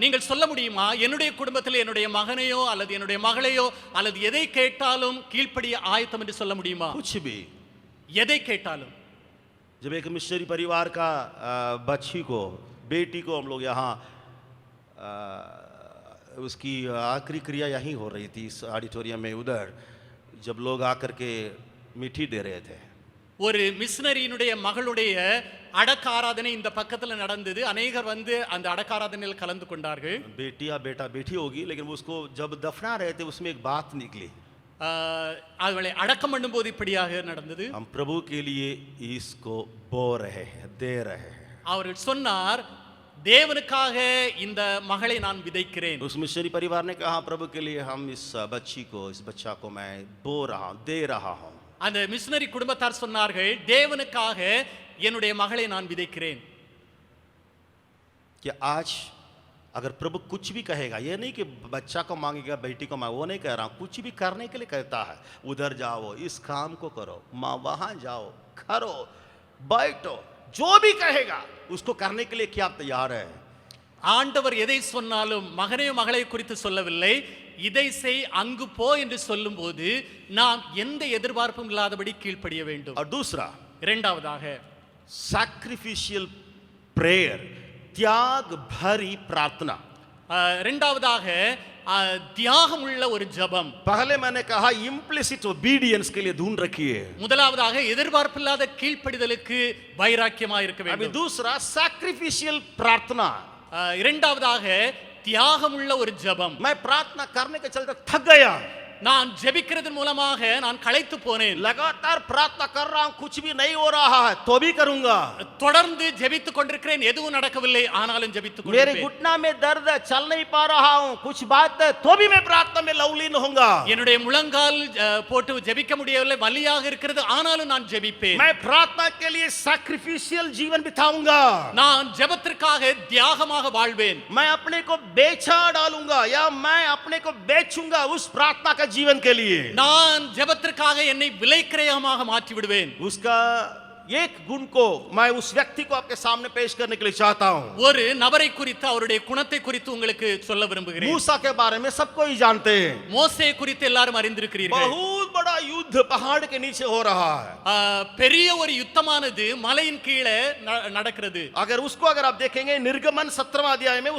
நீங்கள் சொல்ல முடியுமா என்னுடைய குடும்பத்தில் என்னுடைய மகனையோ அல்லது என்னுடைய மகளையோ அல்லது எதை கேட்டாலும் கீழ்ப்படிய ஆயத்தம் என்று சொல்ல முடியுமா?
कुछ भी।
எதை கேட்டாலும்.
जब एक मिशनरी परिवार का बच्ची को, बेटी को हम लोग यहाँ उसकी आखिरी क्रिया यहीं हो रही थी इस ऑडिटोरियम में, उधर जब लोग आकर के मिठी दे रहे थे,
ஒரு மிஷனரியினுடைய மகளுடைய அடக்க ஆராதனை இந்த பக்கத்துல நடந்தது. அநேகர் வந்து அந்த அடக்க ஆராதனையில் கலந்து கொண்டார்கள்.
बेटी या बेटा बेटी होगी, लेकिन उसको जब दफना रहे थे उसमें एक बात निकली,
அவளை அடக்கம் பண்ணும்போது இப்படியாக நடந்தது.
हम प्रभु के लिए इसको बो रहे हैं, दे रहे हैं।
அவர்கள் சொன்னார், தேவனுக்காக இந்த மகளை நான் விதைக்கிறேன்.
उस मिशनरी परिवार ने कहा, प्रभु के लिए हम इस बच्ची को, इस बच्चा को मैं बो रहा हूं, दे रहा हूं।
அந்த மிஷனரி குடும்பத்தார் சொன்னார்கள், தேவனுக்காக என்னுடைய மகளை நான் விதைக்கிறேன்.
कि आज अगर प्रभु कुछ भी कहेगा, ये नहीं कि बच्चा को मांगेगा बेटी को, मैं वो नहीं कह रहा हूं, कुछ भी करने के लिए कहता है, उधर जाओ, इस काम को करो, माँ वहां जाओ, करो, बैठो, जो भी कहेगा उसको करने के लिए क्या आप तैयार है?
ஆண்டவர் எதை சொன்னாலும் மகனையோ மகளை குறித்து சொல்லவில்லை, இதை செய் அங்கு போ என்று சொல்லும்போது நாம் எந்த எதிர்பார்ப்பும் இல்லாதபடி கீழ்ப்படிய வேண்டும்.
और दूसरा,
இரண்டாவதாக
सैक्रिफिशियल प्रेयर, त्याग भरी प्रार्थना।
இரண்டாவதாக தியாகம் உள்ள ஒரு ஜெபம்.
पहले मैंने कहा इम्प्लिसिट ओबीडियंस के लिए ढूंढ रखिए,
முதலாவதாக எதிர்பார்ப்பில்லாத கீழ்ப்படிதலுக்கு வைராக்கியமாக இருக்க
अभी
வேண்டும்.
दूसरा सैक्रिफिशियल प्रार्थना।
இரண்டாவதாக தியாகம் உள்ள ஒரு ஜெபம்.
मैं प्रार्थना करने के चलते थक गया,
நான் ஜெபிக்கிறதன் மூலமாக நான் களைத்து போனேன்.
लगातार प्रार्थना कर रहा हूं, कुछ भी नहीं हो रहा है तो भी करूंगा,
தொடர்ந்து ஜெபித்துக் கொண்டிருக்கிறேன், எதுவும் நடக்கவில்லை, ஆனாலும் ஜெபித்துக்
मेरे
கொண்டிருக்கிறேன்.
घुटना में दर्द है, चल नहीं पा रहा हूं, कुछ बात है तो भी मैं प्रार्थना में लवलीन होऊंगा,
என்னுடைய முழங்கால் போட்டு ஜெபிக்க முடியவில்லை, வலியாக இருக்கிறது, ஆனாலும் நான் ஜெபிப்பேன்.
मैं प्रार्थना के लिए सैक्रिफिशियल जीवन बिताऊंगा,
நான் ஜெபத்திற்காக தியாகமாக வாழ்வேன்.
मैं अपने को बेचा डालूंगा या मैं अपने को बेचूंगा उस प्रार्थना का जीवन के लिए।
நான் ஜெபத்திற்காக என்னை விலைக்கிரயமாக மாற்றி விடுவேன்.
उसका एक गुण को मैं उस व्यक्ति को आपके सामने पेश करने के लिए चाहता हूं।
ஒரு நபரை குறித்து அவருடைய குணத்தை குறித்து உங்களுக்கு சொல்ல விரும்புகிறேன்.
मूसा के बारे में सबको ही जानते हैं,
மோசே குறித்து எல்லாரும் அறிந்திருக்கிறீர்கள்.
बहुत बड़ा युद्ध पहाड़ के नीचे हो रहा है,
பெரிய ஒரு யுத்தமானது மலையின் கீழே நடக்கிறது.
अगर आप देखेंगे निर्गमन 17वां अध्याय में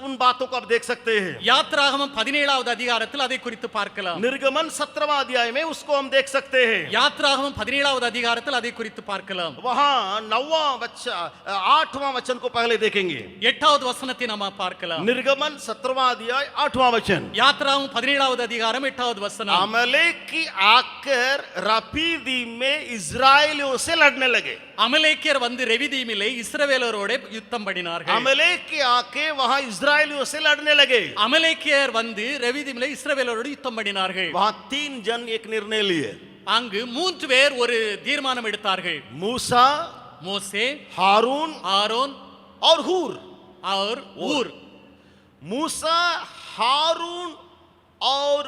उन बातों को आप देख सकते हैं,
யாத்ராகமம் 17வது அதிகாரத்தில் அதை குறித்து பார்க்கலாம்.
निर्गमन 17वां अध्याय में उसको हम देख सकते हैं,
யாத்ராகமம் 17வது அதிகாரத்தில் அதை குறித்து பார்க்கலாம்.
वहां 8वां वचन को पहले देखेंगे,
8வது वசனத்தை நாம பார்க்கலாம்.
निर्गमन 17वां अध्याय 8वां वचन,
யாத்ராகமம் 17வது அதிகாரம் 8வது வசனம்.
अमलेक की आकर रफीदीम में इस्राएलियों से लड़ने लगे,
அமலேக்கியர் வந்து ரெவிதீமிலே இஸ்ரவேலரோட யுத்தம் பண்ணினார்கள்.
अमलेक के आके वहां इस्राएलियों से लड़ने लगे,
அமலேக்கியர் வந்து ரெவிதீமிலே இஸ்ரவேலரோட யுத்தம் பண்ணினார்கள்.
वहां 3 जन एक निर्णय लिए,
அங்கு 3 பேர் ஒரு தீர்மானம் எடுத்தார்கள்.
मूसा,
மோசே,
हारून
ஆரோன்
और हूर।
और ஊர்.
मूसा, हारून और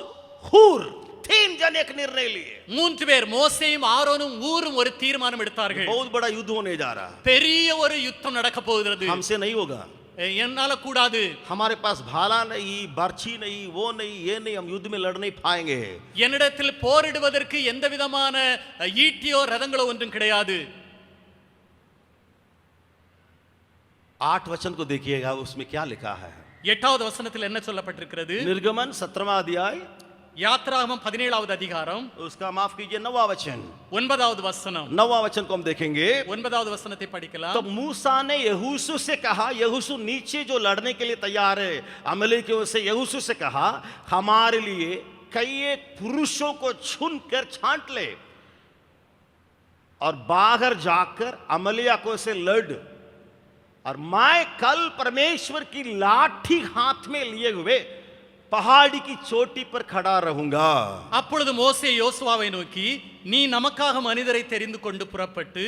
हूर 3 जन एक निर्णय लिए,
3 பேர் மோசேயும் ஆரோனும் ஊரும் ஒரு தீர்மானம் எடுத்தார்கள்.
बहुत बड़ा युद्ध होने जा रहा है,
பெரிய ஒரு யுத்தம் நடக்க போகிறது.
हमसे नहीं होगा,
என்னால கூடாது,
हमारे पास भाला नहीं, बर्छी नहीं, वो नहीं, ये नहीं, हम युद्ध में लड़ नहीं पाएंगे।
என்னிடத்தில் போரிடுவதற்கு எந்த விதமான ஈட்டியோ ரதங்களோ ஒன்றும் கிடையாது.
8 वचन को देखिएगा, उसमें क्या लिखा है,
8வது வசனத்தில் என்ன சொல்லப்பட்டிருக்கிறது?
निर्गमन 17वां अध्याय,
யாத்ராகமம் 17வது அதிகாரம்,
उसका माफ कीजिए 9वां वचन,
9வது वचனம்.
9वां वचन को हम देखेंगे।
9வது वचனத்தை படிக்கலாம்.
तो मूसा ने यहोशू से कहा, यहोशू नीचे जो लड़ने के लिए तैयार है, अमलेकियों से यहोशू से कहा, हमारे लिए कई एक पुरुषों को चुनकर छांट ले और बाहर जाकर अमलियाकों से लड़, और मैं कल परमेश्वर की लाठी हाथ में लिए हुए पहाड़ी की चोटी पर खड़ा रहूंगा।
அப்பொழுது மோசே யோசுவாவை நோக்கி, நீ நமக்காக மனிதரை தெரிந்து கொண்டு புறப்பட்டு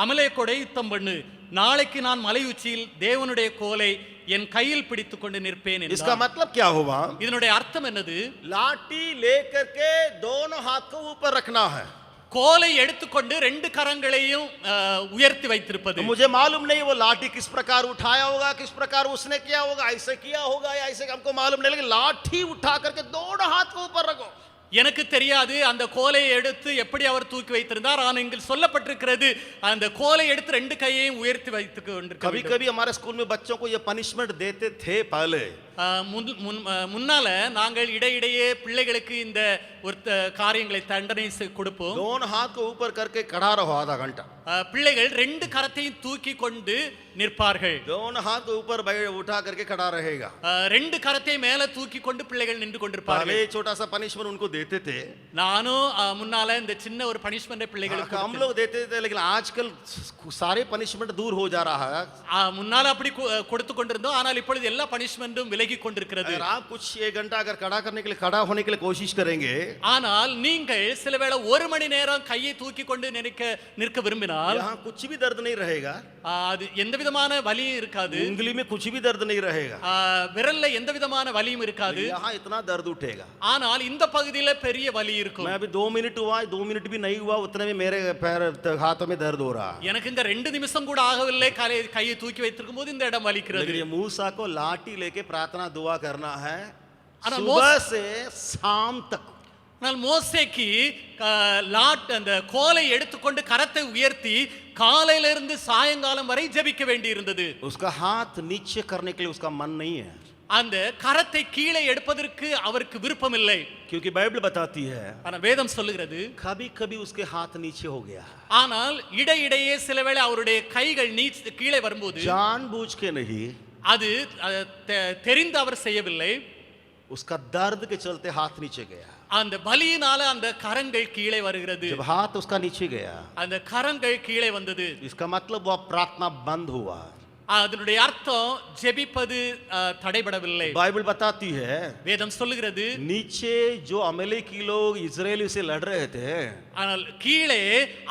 அமலேக்கோட யுத்தம் பண்ணு, நாளைக்கு நான் மலை உச்சியில் தேவனுடைய கோலை என் கையில் பிடித்துக் கொண்டு நிற்பேன் என்றார்.
इसका मतलब क्या हुआ?
இதனுடைய அர்த்தம் என்னது?
लाठी लेकर के दोनों हाथ को ऊपर रखना है,
கோலை எடுத்துக்கொண்டு ரெண்டு கரங்களையும் உயர்த்தி வைத்திருப்பது.
मुझे मालूम नहीं वो लाठी किस प्रकार उठाया होगा, किस प्रकार उसने किया होगा, ऐसे किया होगा या ऐसे, हमको मालूम नहीं, लेकिन लाठी उठा करके दोनों हाथ को ऊपर रखो.
எனக்கு தெரியாது அந்த கோலை எடுத்து எப்படி அவர் தூக்கி வைத்திருந்தார். ஆனால் இங்கே சொல்லப்பட்டிருக்கிறது அந்த கோலை எடுத்து ரெண்டு கையையும் உயர்த்தி வைத்துக் கொண்டிருக்க
कभी कभी हमारे स्कूल में बच्चों को ये पनिशमेंट देते थे पहले.
முன்னால நாங்கள் இடையிடையே பிள்ளைகளுக்கு இந்த ஒரு காரியங்களை தண்டனை கொடுப்போம்.
दोनों हाथ को ऊपर करके खड़ा रहो आधा घंटा.
பிள்ளைகள் ரெண்டு கரத்தையும் தூக்கி கொண்டு நிற்பார்கள்.
दोनों हाथ को ऊपर उठा करके खड़ा रहेगा.
ரெண்டு கரத்தை மேல தூக்கி கொண்டு பிள்ளைகள் நின்று கொண்டிருப்பார்கள்.
पहले छोटा सा पनिशमेंट उनको देते थे.
நானும் முன்னால இந்த சின்ன ஒரு பனிஷ்மென்ட் பிள்ளைகளுக்கு
हम लोग देते थे, लेकिन आजकल सारे पनिशमेंट दूर हो जा रहा है.
முன்னால அப்படி கொடுத்து கொண்டிருந்தோம். ஆனால் இப்பொழுது எல்லா பனிஷ்மென்ட்டும் விலகி கொண்டிருக்கிறது.
अगर आप कुछ 1 घंटा अगर खड़ा करने के लिए, खड़ा होने के लिए कोशिश करेंगे,
ஆனால் நீங்கள் சிலவேளை ஒரு மணி நேரம் கையை தூக்கி கொண்டு நிற்க விரும்பினால்
यहाँ कुछ भी दर्द नहीं रहेगा.
அது எந்த விதமான வலியும் இருக்காது.
उंगली में कुछ भी दर्द नहीं रहेगा.
விரல்ல எந்த விதமான வலியும் இருக்காது.
यहाँ इतना दर्द उठेगा.
ஆனால் இந்த பகுதியில பெரிய வலி இருக்கும்.
मैं अभी 2 मिनट हुआ, 2 मिनट भी नहीं हुआ, उतने में मेरे पैर हाथों में दर्द हो रहा है.
எனக்கு இந்த 2 நிமிஷம் கூட ஆகவில்லை கையை தூக்கி வைத்திருக்கும் போது இந்த இடம் வலிக்கிறது.
लेकिन ये मूसा को लाठी लेके प्रार्थना दुआ करना है
अरे
सुबह से शाम तक.
ஆனால் மோசேக்கு அந்த கோலை எடுத்துக்கொண்டு கரத்தை உயர்த்தி காலையிலிருந்து சாயங்காலம் வரை ஜெபிக்க வேண்டி இருந்தது.
उसका हाथ नीचे करने के लिए उसका मन नहीं है.
அந்த கரத்தை கீழே எடுப்பதற்கு அவருக்கு விருப்பம் இல்லை.
क्योंकि बाइबल बताती है,
ஆனா வேதம் சொல்லுகிறது
कभी कभी उसके हाथ नीचे हो गया.
ஆனால் இடையிடையே சிலவேளை அவருடைய கைகள் கீழே வரும்போது
जानबूझ के नहीं,
அது தெரிந்து அவர் செய்யவில்லை.
उसका दर्द के चलते हाथ नीचे गया.
அந்த வலியினால அந்த கரங்கள் கீழே வருகிறது.
जब हाथ उसका नीचे गया,
அந்த கரங்கள் கீழே வந்தது.
इसका मतलब वो प्रार्थना बंद हुआ.
அதனுடைய அர்த்தம் ஜெபிப்பது தடைபடவில்லை.
बाइबल बताती है,
வேதம் சொல்லுகிறது
नीचे जो अमलेकी लोग इजरायली से लड़ रहे थे,
ஆனால் கீழே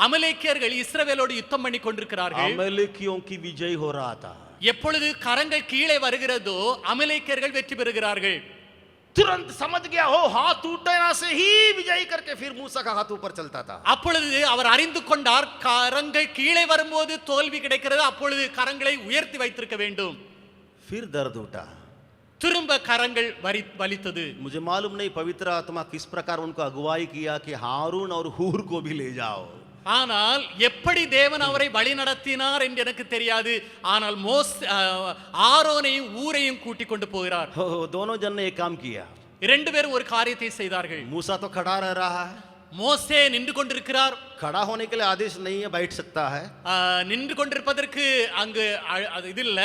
அமலேக்கியர்கள் இஸ்ரவேலோடு யுத்தம் பண்ணி கொண்டிருக்கிறார்கள்.
अमलेकियों की विजय हो रहा था.
எப்பொழுது கரங்கள் கீழே வருகிறதோ அமலேக்கியர்கள் வெற்றி பெறுகிறார்கள்.
तुरंत समझ गया हो, हाथ टूटने से ही विजय करके फिर मूसा का हाथ ऊपर चलता था.
அப்பொழுது அவர் அறிந்து கொண்டார் கரங்கள் கீழே வரும்போது தோல்வி கிடைக்கிறது. அப்பொழுது கரங்களை உயர்த்தி வைத்திருக்க வேண்டும்.
फिर दर्द उठा.
திரும்ப கரங்கள் வலித்தது.
मुझे मालूम नहीं पवित्र आत्मा किस प्रकार उनको अगुवाई किया कि हारून और हूर को भी ले जाओ.
ஆனால் எப்படி தேவன் அவரை வழி நடத்தினார் என்று எனக்கு தெரியாது. ஆனால் ஆரோனையும் ஊரையும் கூட்டிக் கொண்டு போகிறார்.
दोनों जन ने एक काम किया.
இரண்டு பேரும் ஒரு காரியத்தை செய்தார்கள்.
मूसा तो खड़ा रह रहा है.
மோசே நின்று கொண்டிருக்கிறார்.
खड़ा होने के लिए आदेश नहीं है, बैठ सकता है.
நின்று கொண்டிருப்பதற்கு அங்கு இது இல்ல,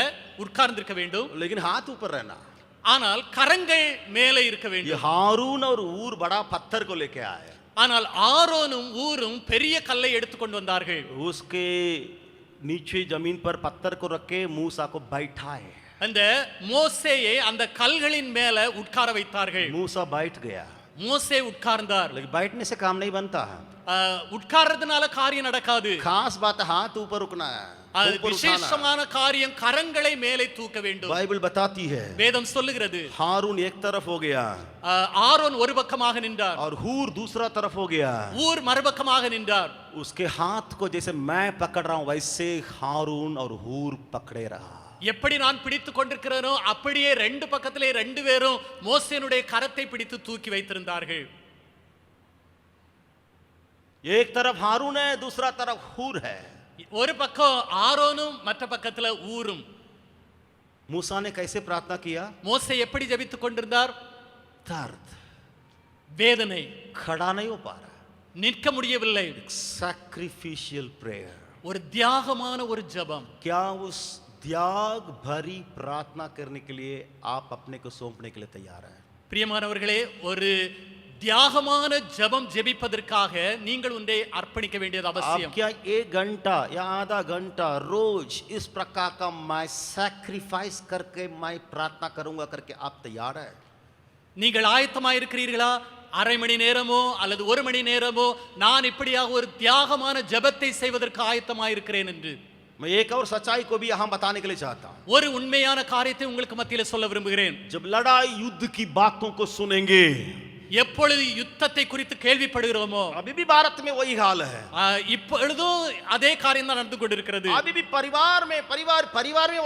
உட்கார்ந்திருக்க வேண்டும்.
लेकिन हाथ ऊपर रहना.
ஆனால் கரங்கள் மேலே இருக்க
ये
வேண்டும்.
हारून और ऊर बड़ा पत्थर को लेके आए.
ஆனால் ஆரோனும் ஊரும் பெரிய கல்லை எடுத்துக்கொண்டு வந்தார்கள்.
उसके नीचे जमीन पर पत्थर को रख के मूसा को बैठाए.
அந்த மோசேயை அந்த கல்களின் மேல உட்கார வைத்தார்கள்.
मूसा बैठ गया.
மோசே உட்கார்ந்தார்.
लेकिन बैठने से काम नहीं बनता है.
உட்கார்றதுனால காரியம் நடக்காது.
खास बात हाथ ऊपर रुकना है.
அது விசேஷமான காரியம் கரங்களை மேலே தூக்க வேண்டும்.
बाइबल बताती है,
வேதம் சொல்லுகிறது
हारून एक तरफ हो गया
ஆரோன் ஒரு பக்கமாக நின்றார்.
और हूर दूसरा तरफ हो गया.
ஊர் மறுபக்கமாக நின்றார்.
उसके हाथ को जैसे मैं पकड़ रहा हूं वैसे हारून और हूर पकड़े रहा.
எப்படி நான் பிடித்து கொண்டிருக்கிறேனோ அப்படியே ரெண்டு பக்கத்திலே ரெண்டு பேரும் மோசேனுடைய கரத்தை பிடித்து தூக்கி வைத்திருந்தார்கள்.
एक तरफ हारून है, दूसरा तरफ हूर है.
ஒரு பக்கம் ஆரோனும் மற்ற பக்கத்துல ஊரும்.
मूसा ने कैसे प्रार्थना किया?
மோசே எப்படி ஜெபித்துக் கொண்டிருந்தார்?
दर्द,
வேதனை,
खड़ा नहीं हो पा रहा.
நிற்க முடியவில்லை.
Sacrificial prayer.
ஒரு தியாகமான ஒரு ஜெபம்.
क्या उस त्याग भरी प्रार्थना करने के लिए आप अपने को सौंपने के लिए तैयार हैं?
பிரியமானவர்களே, ஒரு தியாகமான ஜெபம் ஜெபிப்பதற்காக நீங்கள் ஒன்றை அர்ப்பணிக்க வேண்டியது அவசியம்.
आप क्या 1 घंटा या आधा घंटा रोज इस प्रकार का मैं सैक्रिफाइस करके मैं प्रार्थना करूंगा करके आप तैयार हैं?
நீங்கள் ஆயத்தமாக இருக்கிறீர்களா? அரை மணி நேரமோ அல்லது ஒரு மணி நேரமோ நான் இப்படியாக ஒரு தியாகமான ஜெபத்தை செய்வதற்கு ஆயத்தமாக இருக்கிறேன் என்று.
मैं एक और सच्चाई को भी यहां बताने के लिए चाहता हूं.
ஒரு உண்மையான காரியத்தை உங்களுக்கு மத்தியில சொல்ல விரும்புகிறேன்.
जब लड़ाई युद्ध की बातों को सुनेंगे,
எப்பொழுது யுத்தத்தை குறித்து கேள்விப்படுகிறோமோ
अभी भी भारत में वही हाल है।
இப்பொழுதும் அதே காரியம் தான் நடந்து கொண்டிருக்கிறது.
अभी भी परिवार में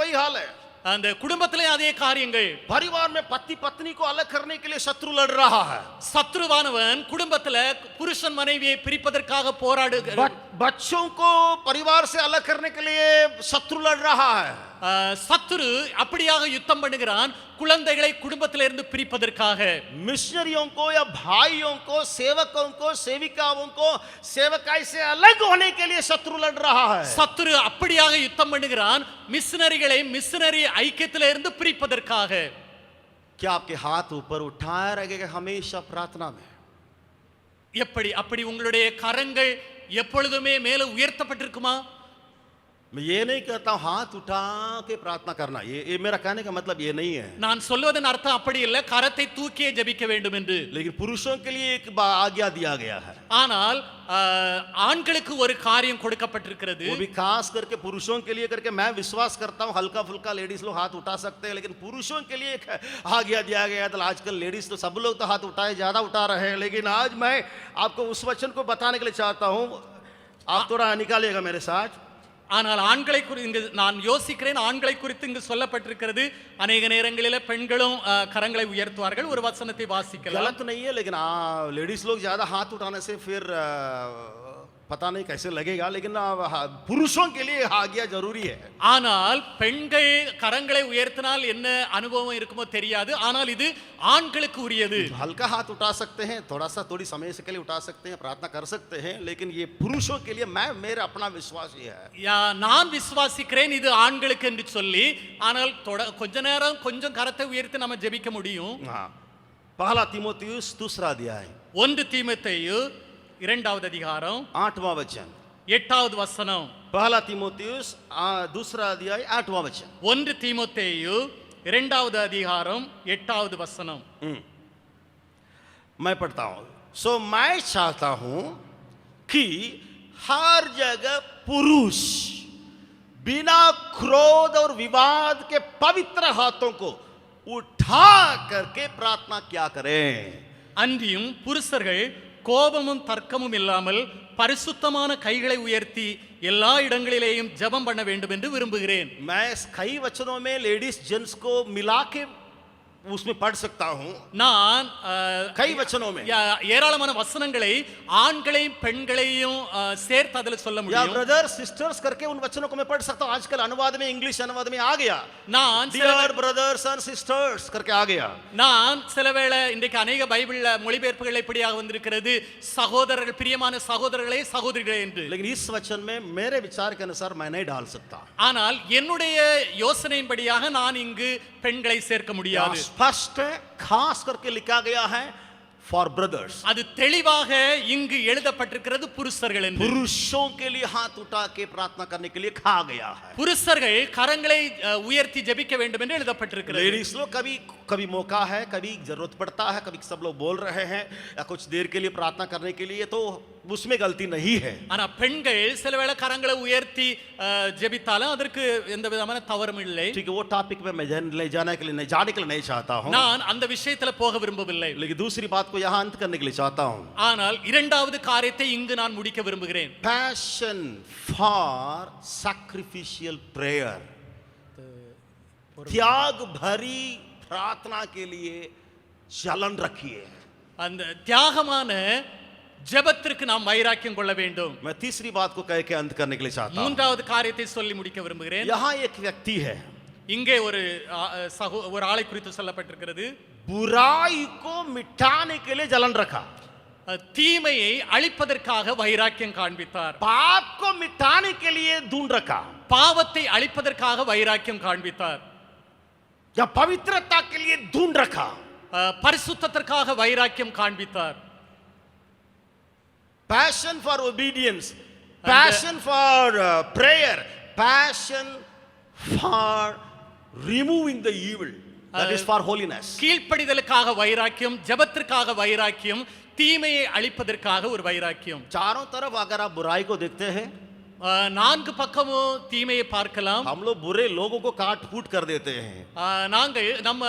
वही हाल है।
அந்த குடும்பத்திலே அதே காரியங்கள்.
परिवार में पति पत्नी को अलग करने के लिए शत्रु लड़ रहा है।
சத்ருவானவன் குடும்பத்துல புருஷன் மனைவியை பிரிப்பதற்காக போராடுகிறார்.
बच्चों को परिवार से अलग करने के लिए शत्रु लड़ रहा है।
சத்துரு அப்படியாக யுத்தம் பண்ணுகிறான் குழந்தைகளை குடும்பத்திலிருந்து பிரிப்பதற்காக.
मिशनरियों को या भाइयों को, सेवकों को, सेविकाओं को सेवकाई से अलग होने के लिए शत्रु लड़ रहा है।
சத்துரு அப்படியாக யுத்தம் பண்ணுகிறான் மிஷனரிகளை மிஷனரி ஐக்கியத்திலிருந்து பிரிப்பதற்காக.
क्या आपके हाथ ऊपर उठाया रहेगा हमेशा प्रार्थना में?
அப்படி உங்களுடைய கரங்கள் எப்பொழுதுமே மேலே உயர்த்தப்பட்டிருக்குமா?
मैं ये नहीं कहता हूं हाथ उठा के प्रार्थना करना, ये मेरा कहने का मतलब ये नहीं है।
நான் சொல்வதன் அர்த்தம் அப்படி இல்ல கரத்தை தூக்கியே ஜெபிக்க வேண்டும் என்று.
लेकिन पुरुषों के लिए एक आज्ञा दिया गया है।
ஆனால் ஆண்களுக்கு ஒரு காரியம் கொடுக்கப்பட்டிருக்கிறது.
वो भी खास करके पुरुषों के लिए करके मैं विश्वास करता हूं हल्का फुल्का लेडीज लोग हाथ उठा सकते हैं, लेकिन पुरुषों के लिए एक आज्ञा दिया गया है। तो आजकल लेडीज तो सब लोग तो हाथ उठाए ज्यादा उठा रहे हैं, लेकिन आज मैं आपको उस वचन को बताने के लिए चाहता हूं, आप थोड़ा निकालिएगा मेरे साथ।
ஆனால் ஆண்களை இங்கு நான் யோசிக்கிறேன் ஆண்களை குறித்து இங்கு சொல்லப்பட்டிருக்கிறது. अनेक நேரங்களிலே பெண்களும் கரங்களை உயர்த்துவார்கள். ஒரு வசனத்தை வாசிக்கலாம்.
गलत नहीं है, लेकिन लेडीज लोग ज्यादा हाथ उठाने से फिर पता नहीं कैसे लगेगा, लेकिन पुरुषों के लिए आज्ञा जरूरी है।
ஆனால் பெண்கள் கரங்களை உயர்த்தினால் என்ன அனுபவம் இருக்குமோ தெரியாது. ஆனால் இது ஆண்களுக்கு உரியது.
हल्का हाथ उठा सकते हैं, थोड़ी समय से के लिए उठा सकते हैं, प्रार्थना कर सकते हैं, लेकिन ये पुरुषों के लिए मेरा अपना विश्वास ये है।
நான் விசுவாசிக்கிறேன் இது ஆண்களுக்கு என்று சொல்லி. ஆனால் கொஞ்ச நேரம் கொஞ்சம் கரத்தை உயர்த்தி நம்ம ஜெபிக்க முடியும்.
हाँ, पहला तीमुथियुस दूसरा अध्याय
1 தீமோத்தேயு 2வது அதிகாரம்
8वां वचन।
8வது வசனம்.
पहला तीमुथियुस दूसरा अध्याय 8वां वचन।
1 தீமோத்தேயு 2வது அதிகாரம் 8வது வசனம்.
मैं पढ़ता हूं। सो मैं चाहता हूं कि हर जगह पुरुष बिना क्रोध और विवाद के पवित्र हाथों को उठा करके प्रार्थना क्या करें।
அன்றியும் புருஷர்கள் கோபமும் தர்க்கமும் இல்லாமல் பரிசுத்தமான கைகளை உயர்த்தி எல்லா இடங்களிலேயும் ஜெபம் பண்ண வேண்டும் என்று விரும்புகிறேன்.
मैं कई वचनों में लेडीज जेंट्स को मिला के उसमें पढ़ सकता हूं।
நான்
कई वचनों में
ஏராளமான வசனங்களை ஆண்களையும் பெண்களையும் சேர்த்து அதில் சொல்ல
या
முடியும்.
ब्रदर सिस्टर्स करके उन वचनों को मैं पढ़ सकता हूं। आजकल अनुवाद में, इंग्लिश अनुवाद में आ गया
நான்
डियर ब्रदर्स एंड सिस्टर्स करके आ गया।
நான் சிலவேளை இன்றைக்கு अनेक பைபிள்ல மொழிபெயர்ப்புகள் இப்படியாக வந்திருக்கிறது சகோதரர்கள் பிரியமான சகோதரர்களே சகோதரிகளே என்று.
लेकिन इस वचन में मेरे विचार के अनुसार मैं नहीं डाल सकता।
ஆனால் என்னுடைய யோசனையின்படியாக நான் இங்கு பெண்களை சேர்க்க முடியாது.
स्पष्ट खास करके लिखा गया है फॉर ब्रदर्स।
அது தெளிவாக இங்கு எழுதப்பட்டிருக்கிறது புருஷர்கள் என்று.
पुरुषों के लिए हाथ उठा के प्रार्थना करने के लिए कहा गया है।
புருஷர்கள் கரங்களை உயர்த்தி ஜெபிக்க வேண்டும் என்று எழுதப்பட்டிருக்கிறது.
लेडीज लोग कभी मौका है, कभी जरूरत पड़ता है, कभी सब लोग बोल रहे हैं या कुछ देर के लिए प्रार्थना करने के लिए, तो उसमें गलती नहीं है।
ஆனா பெண்கள் சிலவேளை கரங்களை உயர்த்தி ஜெபித்தாலும் அதற்கு எந்த விதமான தவறும் இல்லை.
ठीक है, वो टॉपिक में मैं जाने के लिए नहीं चाहता हूं।
நான் அந்த விஷயத்துல போக விரும்பவில்லை.
लेकिन दूसरी बात को यहां अंत करने के लिए चाहता हूं।
ஆனால் இரண்டாவது காரியத்தை இங்கு நான் முடிக்க விரும்புகிறேன்.
पैशन फॉर सैक्रिफिशियल प्रेयर, त्याग भरी प्रार्थना के लिए जलन रखिए।
அந்த தியாகமான ஜெபத்திற்கு நாம் வைராக்கியம் கொள்ள வேண்டும்.
मैं तीसरी बात को कह के अंत करने के लिए चाहता हूं।
மூன்றாவது காரியத்தை சொல்லி முடிக்க விரும்புகிறேன்.
यहां एक व्यक्ति है,
இங்கே ஒரு ஆளை குறித்து சொல்லப்பட்டிருக்கிறது.
बुराई को मिटाने के लिए जलन रखा,
தீமையை அழிப்பதற்காக வைராக்கியம் காண்பித்தார்.
पाप को मिटाने के लिए दून रखा,
பாவத்தை அழிப்பதற்காக வைராக்கியம் காண்பித்தார்.
या पवित्रता के लिए दून रखा,
பரிசுத்தத்திற்காக வைராக்கியம் காண்பித்தார்.
Passion for obedience, passion for prayer, passion for removing the evil, that is for holiness.
கீழ்ப்படிதலுக்காக வைராக்கியம், ஜெபத்திற்காக வைராக்கியம், தீமையை அழிப்பதற்காக ஒரு வைராக்கியம்.
चारों तरफ अगर आप बुराई को देखते हैं,
நான்கு பக்கமும் தீமையை பார்க்கலாம்.
हम लोग बुरे लोगों को काट फूट कर देते हैं।
நாங்கள் நம்ம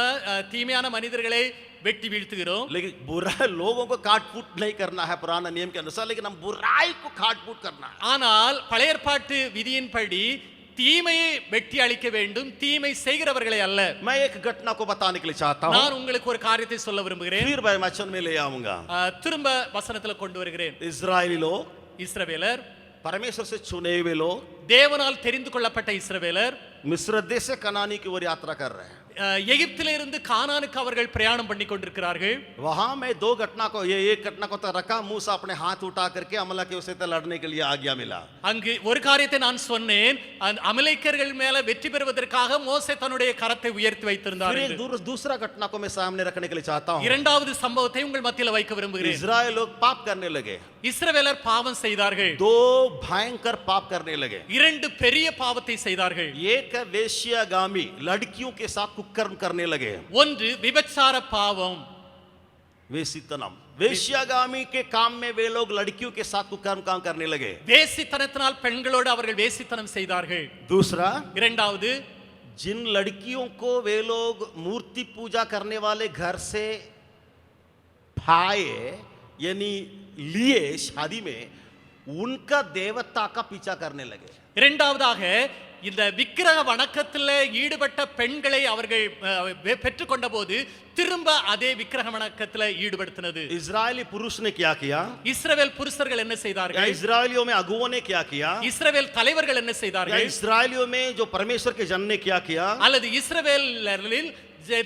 தீமையான மனிதர்களை வெட்டி வீழ்த்துகிறோம்.
लेकिन बुरा लोगों को काट फूट नहीं करना है पुराना नियम के अनुसार, लेकिन हम बुराई को काट फूट करना है.
ஆனால் பழைய ஏற்பாட்டு விதியின்படி தீமையை வெட்டி அழிக்க வேண்டும், தீமை செய்கிறவர்களை அல்ல.
मैं एक घटना को बताने के लिए चाहता हूँ.
நான் உங்களுக்கு ஒரு காரியத்தை சொல்ல விரும்புகிறேன்.
फिर मैं वचन में ले आऊंगा.
திரும்ப வசனத்துல கொண்டு வருகிறேன்.
इजरायली लोग,
இஸ்ரவேலர்,
परमेश्वर से चुने हुए लोग,
தேவனால் தெரிந்து கொள்ளப்பட்ட இஸ்ரவேலர்
मिस्र देश से कनानी की ओर यात्रा कर रहे हैं.
எகிப்திலிருந்து கானானுக்கு அவர்கள் பிரயாணம் பண்ணி கொண்டிருக்கிறார்கள்.
वहां मैं दो घटना को, ये एक घटना को तो रखा, मूसा अपने हाथ उठा करके अमला के उसे लड़ने के लिए आज्ञा मिला.
அங்கு ஒரு காரியத்தை நான் சொன்னேன், அமலேக்கியர்கள் மேல வெற்றி பெறுவதற்காக மோசே தன்னுடைய கரத்தை உயர்த்தி வைத்திருந்தார்.
फिर एक दूसरा घटना को मैं सामने रखने के लिए चाहता हूं.
இரண்டாவது சம்பவத்தை உங்கள் மத்தியில வைக்க விரும்புகிறேன்.
इजराइल लोग पाप करने लगे.
இஸ்ரவேலர் பாவம் செய்தார்கள்.
दो भयंकर पाप करने लगे.
இரண்டு பெரிய பாவத்தை செய்தார்கள்.
एक वेश्यागामी, लड़कियों के साथ कुकर्म करने लगे.
ஒன்று விபச்சார பாவம்,
वेश्यतनम. वेश्यागामी के काम में वे लोग लड़कियों के साथ कुकर्म काम करने लगे.
வேசித்தனத்தினால் பெண்களோடு அவர்கள் வேசித்தனம் செய்தார்கள்.
दूसरा,
இரண்டாவது,
जिन लड़कियों को वे लोग मूर्ति पूजा करने वाले घर से पाए, यानी लिए शादी में, उनका देवता का पीछा करने लगे.
இரண்டாவதாக இந்த விக்கிரக வணக்கத்தில் ஈடுபட்ட பெண்களை அவர்கள் பெற்றுக்கொண்ட போது திரும்ப அதே விக்கிரக வணக்கத்தில் ஈடுபடுத்தினது.
इजरायली पुरुष ने क्या किया?
இஸ்ரவேல் புருஷர்கள் என்ன செய்தார்கள்?
इजरायलियों में अगुओं ने क्या किया?
இஸ்ரவேல் தலைவர்கள் என்ன செய்தார்கள்?
इजरायलियों में जो परमेश्वर के जन ने क्या किया?
அல்லது இஸ்ரவேலில்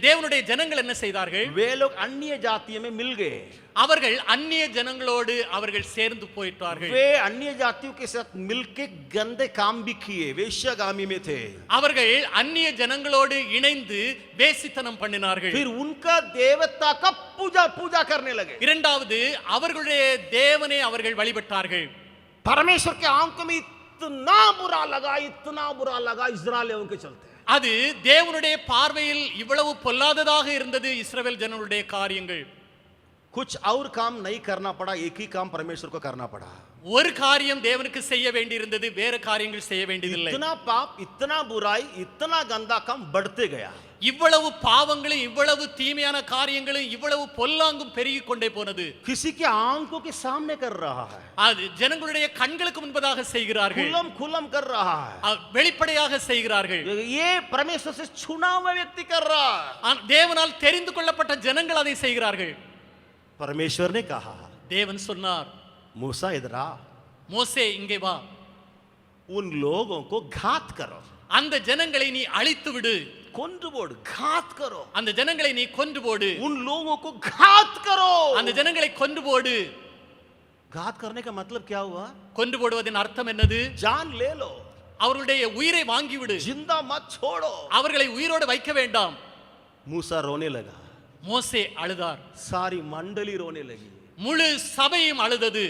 தேவனுடைய ஜனங்கள் என்ன செய்தார்கள்?
वे लोग अन्य जातियों में मिल गए.
அவர்கள் அந்நிய ஜனங்களோடு அவர்கள் சேர்ந்து போயிட்டார்கள்.
वे अन्य जातियों के साथ मिलके गंदे काम भी किए, वेश्यागामी में थे.
அவர்கள் அந்நிய ஜனங்களோடு இணைந்து வேசித்தனம் பண்ணினார்கள்.
फिर उनका देवता का पूजा करने लगे.
இரண்டாவது, அவர்களுடைய தேவனை அவர்கள் வழிபட்டார்கள்.
परमेश्वर के आंखों में इतना बुरा लगा इजरायलियों के चलते.
அது தேவனுடைய பார்வையில் இவ்வளவு பொல்லாததாக இருந்தது இஸ்ரவேல் ஜனங்களுடைய காரியங்கள்.
कुछ और काम नहीं करना पड़ा, एक ही काम परमेश्वर को करना पड़ा.
ஒரு காரியம் தேவனுக்கு செய்ய வேண்டியிருந்தது, வேற காரியங்கள் செய்ய வேண்டியதில்லை.
इतना पाप, इतना बुराई, इतना गंदा काम बढ़ते गया.
இவ்வளவு பாவங்களும் இவ்வளவு தீமையான காரியங்களும் இவ்வளவு பொல்லாங்கும் பெருகிக் கொண்டே போனது.
किसी के आंखों के सामने कर रहा है,
அது ஜனங்களுடைய கண்களுக்கு முன்பதாக செய்கிறார்கள்,
खुलम कर रहा है.
வெளிப்படையாக செய்கிறார்கள்.
ये परमेश्वर से चुना हुआ व्यक्ति कर रहा है.
தேவனால் தெரிந்து கொள்ளப்பட்ட ஜனங்கள் அதை செய்கிறார்கள்.
परमेश्वर ने कहा,
தேவன் சொன்னார்,
मूसा इधर आ,
மோசே இங்கே வா,
उन लोगों को घात करो.
அந்த ஜனங்களை நீ அழித்து விடு.
கொன்று போடு, घात करो.
அந்த ஜனங்களை நீ கொன்று போடு.
उन लोगों को घात करो.
அந்த ஜனங்களை கொன்று போடு.
घात करने का मतलब क्या हुआ?
கொன்று போடுவதின் அர்த்தம் என்னது?
जान ले लो,
அவர்களுடைய உயிரை வாங்கி விடு,
जिंदा मत छोड़ो.
அவர்களை உயிரோடு வைக்க வேண்டாம்.
मूसा रोने लगा,
மோசே அழுதார்,
सारी मंडली रोने लगी.
முழு சபையும் அழுதது.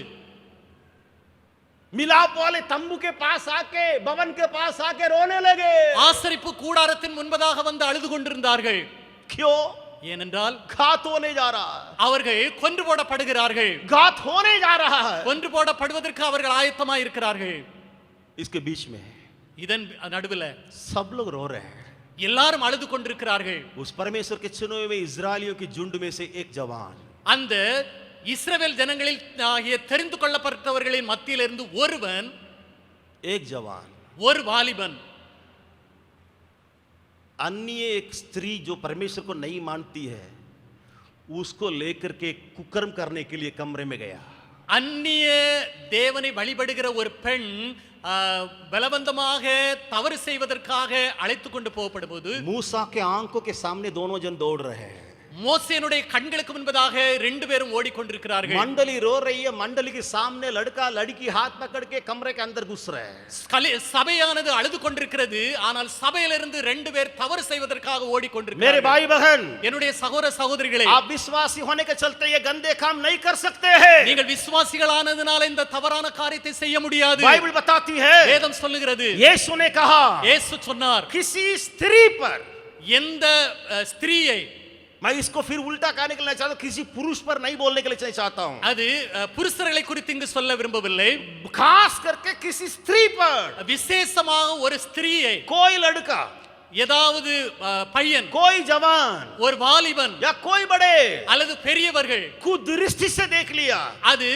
मिलाप वाले तंबू के पास आके, भवन के पास आके रोने लगे.
ஆசரிப்பு கூடாரத்தின் முன்பதாக வந்து அழுது கொண்டிருந்தார்கள்.
क्यों?
ஏனென்றால்
घात होने जा रहा है.
அவர்கள் கொன்று போடப்படுகிறார்கள்.
घात होने जा रहा है.
கொன்று போடப்படுவதற்கு அவர்கள் ஆயத்தமாக இருக்கிறார்கள்.
इसके बीच में
இதன் நடுவில்
सब लोग रो रहे हैं.
எல்லாரும் அழுது கொண்டிருக்கிறார்கள்.
उस परमेश्वर के चुने हुए इजरायलियों की झुंड में से एक जवान,
அந்த இஸ்ரவேல் ஜனங்களில் தெரிந்து கொள்ளப்பட்டவர்களின் மத்தியிலிருந்து ஒருவன்,
एक जवान,
ஒரு வாலிபன்,
अन्य एक स्त्री जो परमेश्वर को नहीं मानती है, उसको लेकर के कुकर्म करने के लिए कमरे में गया.
அந்நிய தேவனை வழிபடுகிற ஒரு பெண் பலவந்தமாக தவறு செய்வதற்காக அழைத்து கொண்டு போகப்படும் போது
मूसा के आंखों के सामने दोनों जन दौड़ रहे हैं.
மோசேனுடைய கண்களுக்கு முன்பதாக ரெண்டு பேரும் ஓடிக்கொண்டிருக்கிறார்கள்.
मंडली रो रही है, मंडली के सामने लड़का लड़की हाथ पकड़ के कमरे के अंदर घुस रहे हैं.
சபையானது அழுது கொண்டிருக்கிறது. ஆனால் சபையிலிருந்து ரெண்டு பேர் தவறு செய்வதற்காக
मेरे
ஓடிக்கொண்டிருக்கிறார்கள்.
भाई बहन,
என்னுடைய சகோதர சகோதரிகளே,
आप विश्वासी होने के चलते ये गंदे काम नहीं कर सकते हैं.
நீங்கள் விசுவாசிகளானதுனால இந்த தவறான காரியத்தை செய்ய முடியாது.
बाइबल बताती है,
வேதம் சொல்லுகிறது,
यीशु ने कहा,
இயேசு சொன்னார்,
किसी स्त्री पर,
எந்த ஸ்திரீயை,
मैं इसको फिर उल्टा कहने के लिए चाहता हूं, किसी पुरुष पर नहीं बोलने के लिए चाहता हूं,
அது புருஷர்களை குறித்து இங்கு சொல்ல விரும்பவில்லை,
खास करके किसी स्त्री पर,
விசேஷமாக ஒரு ஸ்திரீயை,
कोई लड़का
ஏதாவது பையன்,
कोई जवान
ஒரு வாலிபன்
या कोई बड़े
அல்லது பெரியவர்கள்
कुदृष्टि से देख लिया,
அது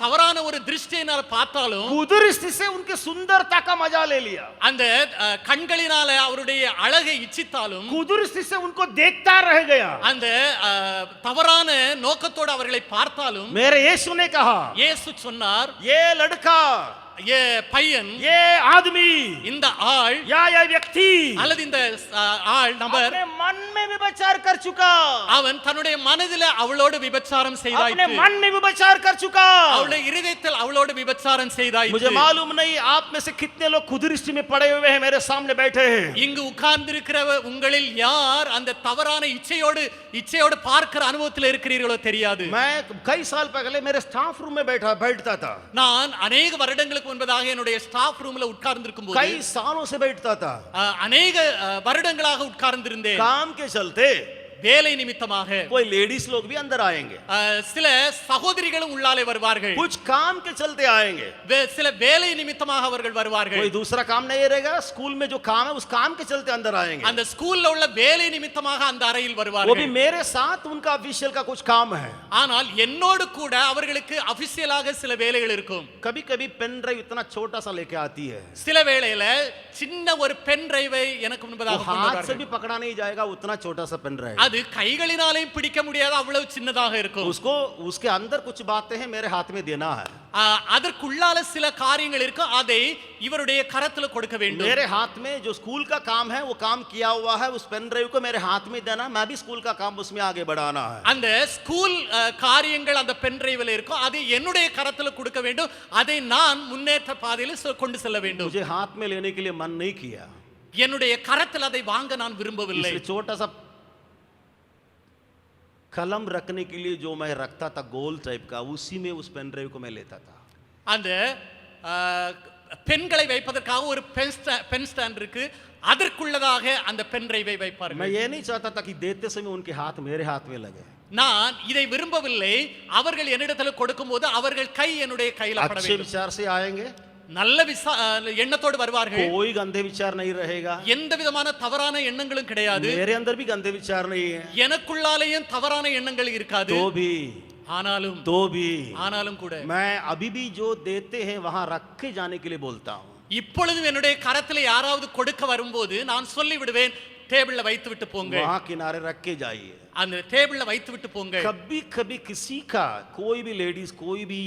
தவறான ஒரு திருஷ்டியினால பார்த்தாலும்
कुदृष्टि से उनके सुंदरता का मजा ले लिया,
அந்த கண்களினால அவருடைய அழகை இச்சித்தாலும்
कुदृष्टि से उनको देखता रह गया।
அந்த தவறான நோக்கத்தோடு அவர்களை பார்த்தாலும்
मेरे यीशु ने कहा,
இயேசு சொன்னார்,
ये लड़का,
ஏ பையன்,
ये आदमी
இந்த ஆள்
या ये व्यक्ति
அல்லது இந்த ஆள் நபர்
अपने मन में विचार कर चुका,
அவன் தன்னுடைய மனதில் அவளோடு விபச்சாரம்
अपने
செய்தாயிற்று,
मन में विचार कर चुका।
அவளுடைய இருதயத்தில் அவளோடு விபச்சாரம்
मुझे
செய்தாயிற்று.
मालूम नहीं आप में से कितने लोग कुदृष्टि में पड़े हुए हैं, मेरे सामने बैठे हैं।
இங்கு உட்கார்ந்திருக்கிற உங்களில் யார் அந்த தவறான இச்சையோடு பார்க்கிற அனுபவத்தில் இருக்கிறீர்களோ தெரியாது.
मैं कई साल पहले मेरे स्टाफ रूम में बैठता था,
நான் अनेक வருடங்களுக்கு முன்பதாக என்னுடைய ஸ்டாஃப் ரூம்ல உட்கார்ந்திருக்கும் போது
कई सालों से बैठता था,
अनेक வருடங்களாக உட்கார்ந்திருந்தேன்.
काम के चलते
வேலை நிமித்தமாக
कोई लेडीज लोग भी अंदर आएंगे,
சில சகோதரிகளும் உள்ளாலே வருவார்கள்,
कुछ काम के चलते आएंगे,
சில வேலை நிமித்தமாக அவர்கள் வருவார்கள்.
कोई दूसरा काम नहीं रहेगा, स्कूल में जो काम है उस काम के चलते अंदर आएंगे,
அந்த ஸ்கூல்ல உள்ள வேலை நிமித்தமாக அந்த அறையில்
वो भी
வருவார்கள்.
मेरे साथ उनका ऑफिशियल का कुछ काम है।
ஆனால் என்னோடு கூட அவர்களுக்கு அபிஷியலாக சில வேலைகள் இருக்கும்.
कभी कभी पेन ड्राइव इतना छोटा सा लेके आती है,
சில வேளையில சின்ன ஒரு பென் டிரைவை எனக்கு
वो
முன்பதாக கொண்டு
हाथ से
வருவார்கள்.
भी पकड़ा नहीं जाएगा, उतना छोटा सा पेन ड्राइव,
அது கைகளினாலேயும் பிடிக்க முடியாத அவ்வளவு சின்னதாக இருக்கும்.
उसको उसके अंदर कुछ बातें हैं मेरे हाथ में देना है,
அதற்குள்ளால சில காரியங்கள் இருக்கு, அதை இவருடைய கரத்துல கொடுக்க வேண்டும்.
मेरे हाथ में जो स्कूल का काम है वो काम किया हुआ है, उस पेन ड्राइव को मेरे हाथ में देना, मैं भी स्कूल का काम उसमें आगे बढ़ाना है।
அந்த ஸ்கூல் காரியங்கள் அந்த பென் டிரைவில் இருக்கும், அதை என்னுடைய கரத்துல கொடுக்க வேண்டும், அதை நான் முன்னேற்ற பாதையில் கொண்டு செல்ல வேண்டும்.
मुझे हाथ में लेने के लिए मन नहीं किया,
என்னுடைய கரத்தில் அதை வாங்க நான் விரும்பவில்லை.
इसलिए छोटा सा कलम रखने के लिए जो मैं रखता था गोल टाइप का, उसी में उस पेन ड्राइव को मैं लेता था।
அந்த பென்களை வைப்பதற்காக ஒரு பென் ஸ்டாண்ட் இருக்கு, அதற்குள்ளதாக அந்த பென் டிரைவை
मैं
வைப்பார்கள்.
ये नहीं चाहता था कि देते समय उनके हाथ मेरे हाथ में लगे,
நான் இதை விரும்பவில்லை. அவர்கள் என்னிடத்தில் கொடுக்கும்போது அவர்கள் கை என்னுடைய கையில் பட
अच्छे
வேண்டும்.
विचार से आएंगे,
நல்ல எண்ணத்தோடு வருவார்கள்,
कोई गंदे विचार नहीं रहेगा,
எந்த விதமான தவறான எண்ணங்களும் கிடையாது,
मेरे अंदर भी गंदे विचार नहीं है,
எனக்குள்ளாலேயும் தவறான எண்ணங்கள் இருக்காது. ஆனாலும் கூட
मैं अभी भी जो देते हैं वहां रख के जाने के लिए बोलता हूं।
இப்பொழுதும் என்னுடைய கரத்தில் யாராவது கொடுக்க வரும்போது நான் சொல்லி விடுவேன், டேபிள்ல வைத்து விட்டு போங்க,
वहां किनारे रख के जाइए।
அந்த டேபிள்ல வைத்து விட்டு போங்க.
कभी कभी किसी का, कोई भी लेडीज, कोई भी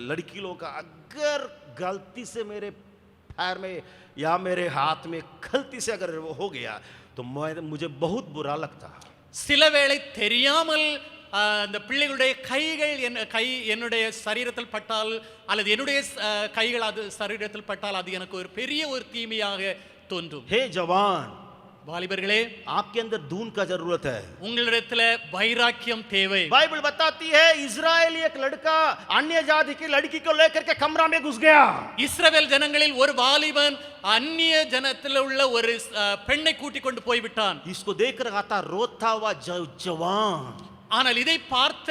लड़की लोग का अगर गलती से मेरे पैर में या मेरे हाथ में गलती से अगर वो हो गया तो मुझे बहुत बुरा लगता।
சில வேளை தெரியாமல் அந்த பிள்ளைகளுடைய கைகள் என்னுடைய சரீரத்தில் பட்டால் அல்லது என்னுடைய கைகள் அது சரீரத்தில் பட்டால் அது எனக்கு ஒரு பெரிய ஒரு தீமையாக தோன்றும்.
हे जवान,
வாலிபர்களே,
आपके अंदर दून का जरूरत है,
உங்களிடத்துல வைராக்கியம் தேவை.
बाइबल बताती है इजरायली एक लड़का अन्य जाति की लड़की को लेकर के कमरा में घुस गया।
இஸ்ரவேல் ஜனங்களில் ஒரு வாலிபன் அந்நிய ஜனத்தில் உள்ள ஒரு பெண்ணை கூட்டிக் கொண்டு போய் விட்டான்.
इसको देखकर आता रोता हुआ जवान,
ஆனால் இதை பார்த்த